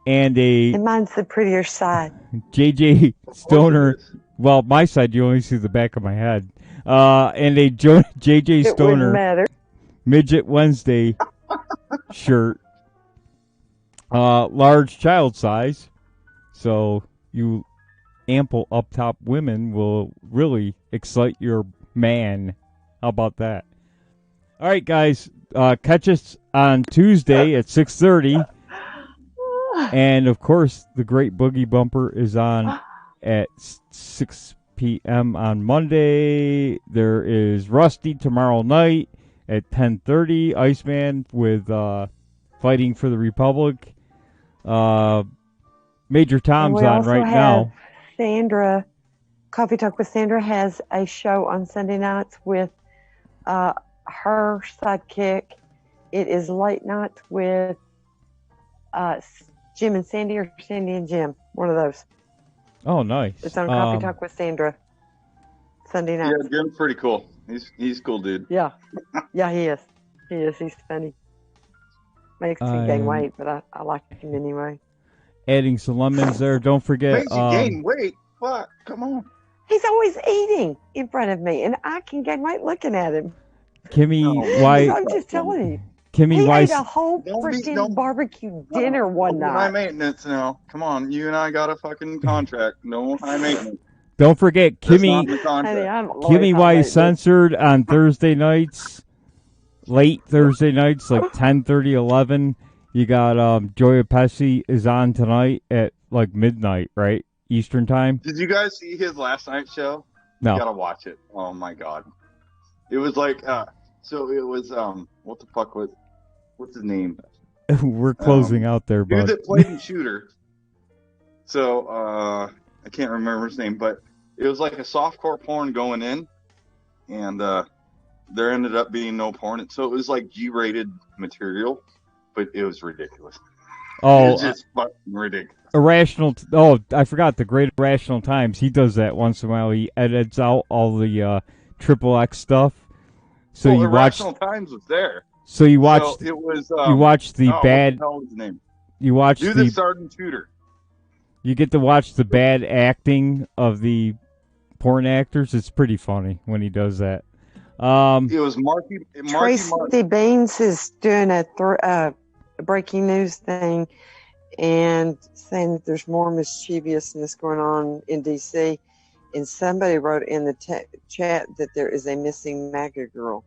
and mine's the prettier side. JJ Stoner. Well, my side, you only see the back of my head. And a JJ Stoner Midget Wednesday shirt. Large child size. So you ample up top women will really excite your man. How about that? All right, guys. Catch us on Tuesday at 6:30. And, of course, the Great Boogie Bumper is on at 6 p.m. on Monday. There is Rusty tomorrow night at 10:30. Iceman with Fighting for the Republic. Major Tom's on right now. Sandra, Coffee Talk with Sandra has a show on Sunday nights with her sidekick. It is Late Nights with Jim and Sandy, or Sandy and Jim. One of those. Oh, nice. It's on Coffee Talk with Sandra. Sunday night. Yeah, Jim's pretty cool. He's cool, dude. Yeah. Yeah, he is. He is. He's funny. Makes me gain weight, but I like him anyway. Adding some lemons there. Don't forget. Makes you gain weight? What? Come on. He's always eating in front of me, and I can gain weight looking at him. Kimmy, why? I'm just telling you. Kimmy, he why? ate a whole freaking barbecue dinner one night. High maintenance now. Come on, you and I got a fucking contract. No high maintenance. Don't forget, Kimmy. Kimmy, why censored on Thursday nights, late Thursday nights, like 10:30, 11. You got Joya Pesci is on tonight at like midnight, right? Eastern time. Did you guys see his last night's show? No. You gotta watch it. Oh my god. It was like so it was what the fuck was what's his name? We're closing out there, bud. Dude that played in Shooter. So I can't remember his name, but it was like a softcore porn going in, and there ended up being no porn. So it was like G-rated material, but it was ridiculous. Oh, it was just fucking ridiculous. Irrational. I forgot the Great Irrational Times. He does that once in a while. He edits out all the XXX stuff. So you Irrational Times was there. So you watched. So it was. You watched the bad. What the hell was his name? You watched the Sergeant Shooter. You get to watch the bad acting of the porn actors. It's pretty funny when he does that. It was Marky Tracy Baines is doing a breaking news thing and saying that there's more mischievousness going on in D.C. And somebody wrote in the chat that there is a missing MAGA girl.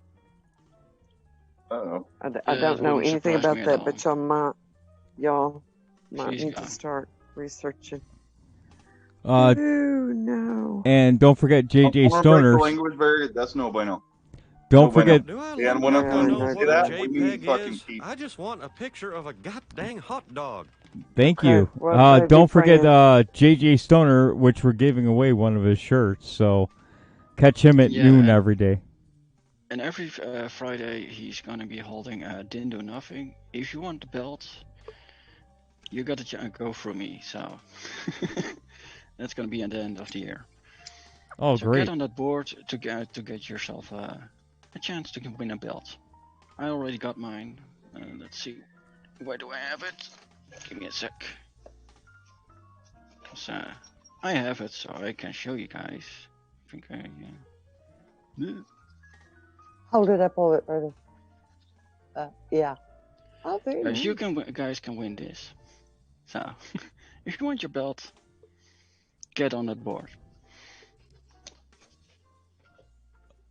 Uh-oh. I don't know anything about that, but y'all might She's need gone. to start researching. Uh, no. And don't forget J.J. Stoner. Language barrier, that's no bueno. Don't forget. Do I Dan look went like up I and know said what that. a What do you mean JPEG fucking is? keep? I just want a picture of a goddamn hot dog. Thank Okay, you. well, Don't be forget praying. J.J. Stoner, which we're giving away one of his shirts. So catch him at noon every day. And every Friday, he's going to be holding Didn't Do Nothing. If you want the belt, you got to go through me. So that's going to be at the end of the year. Oh, so great. get on that board to get yourself a chance to win a belt. I already got mine. Let's see. Where do I have it? Give me a sec. I have it, so I can show you guys. I think Hold it up a little bit further. Yeah. Oh, very nice. You guys can win this. So, if you want your belt, get on that board.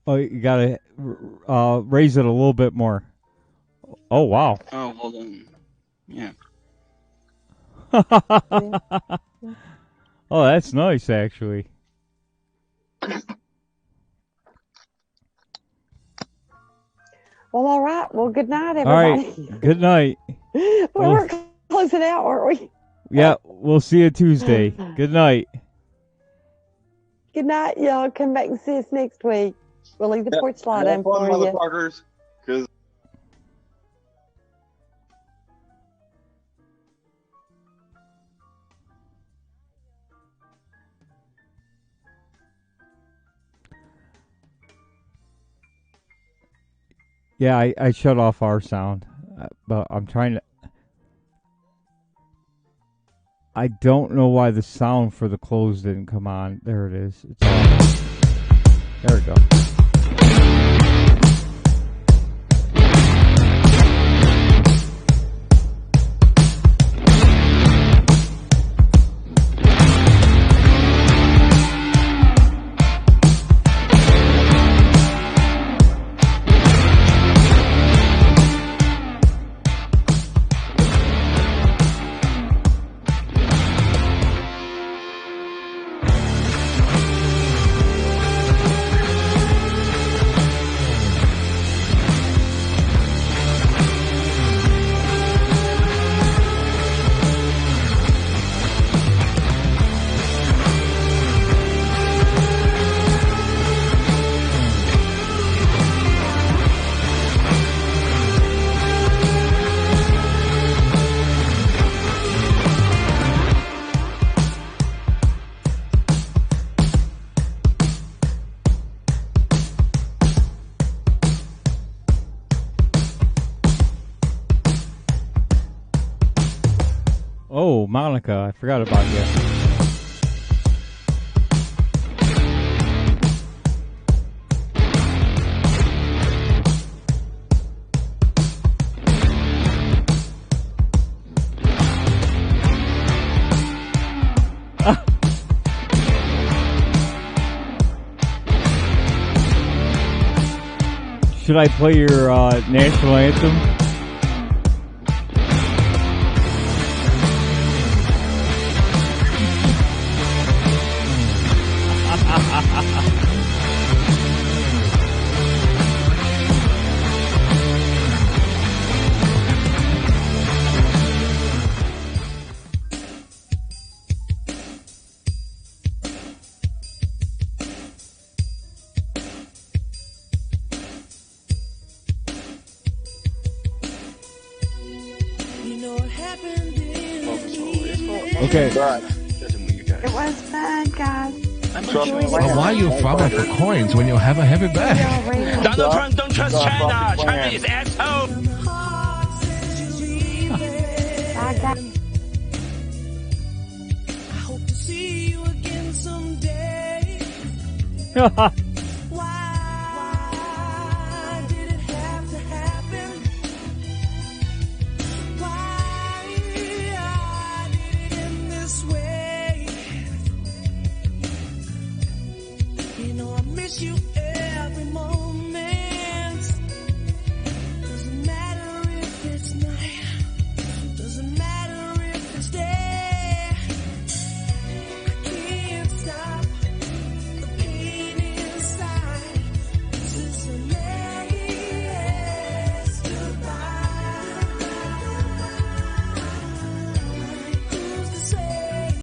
Oh, you gotta raise it a little bit more. Oh, wow. Oh, hold on. Yeah. Oh, that's nice, actually. Well, all right. Well, good night, All everybody. right. Good night. We're closing out, aren't we? Yeah, we'll see you Tuesday. Good night. Good night, y'all. Come back and see us next week. We'll leave the porch light on Have fun, for you. motherfuckers. 'Cause Yeah, I shut off our sound, but I'm trying to. I don't know why the sound for the close didn't come on. There it is. It's off. There we go. Oh, Monica, I forgot about you. Should I play your national anthem? Okay. It was fun, guys. But why you farming for coins when you have a heavy bag? Donald Trump don't trust China. China is asshole. I got. I hope to see you again someday.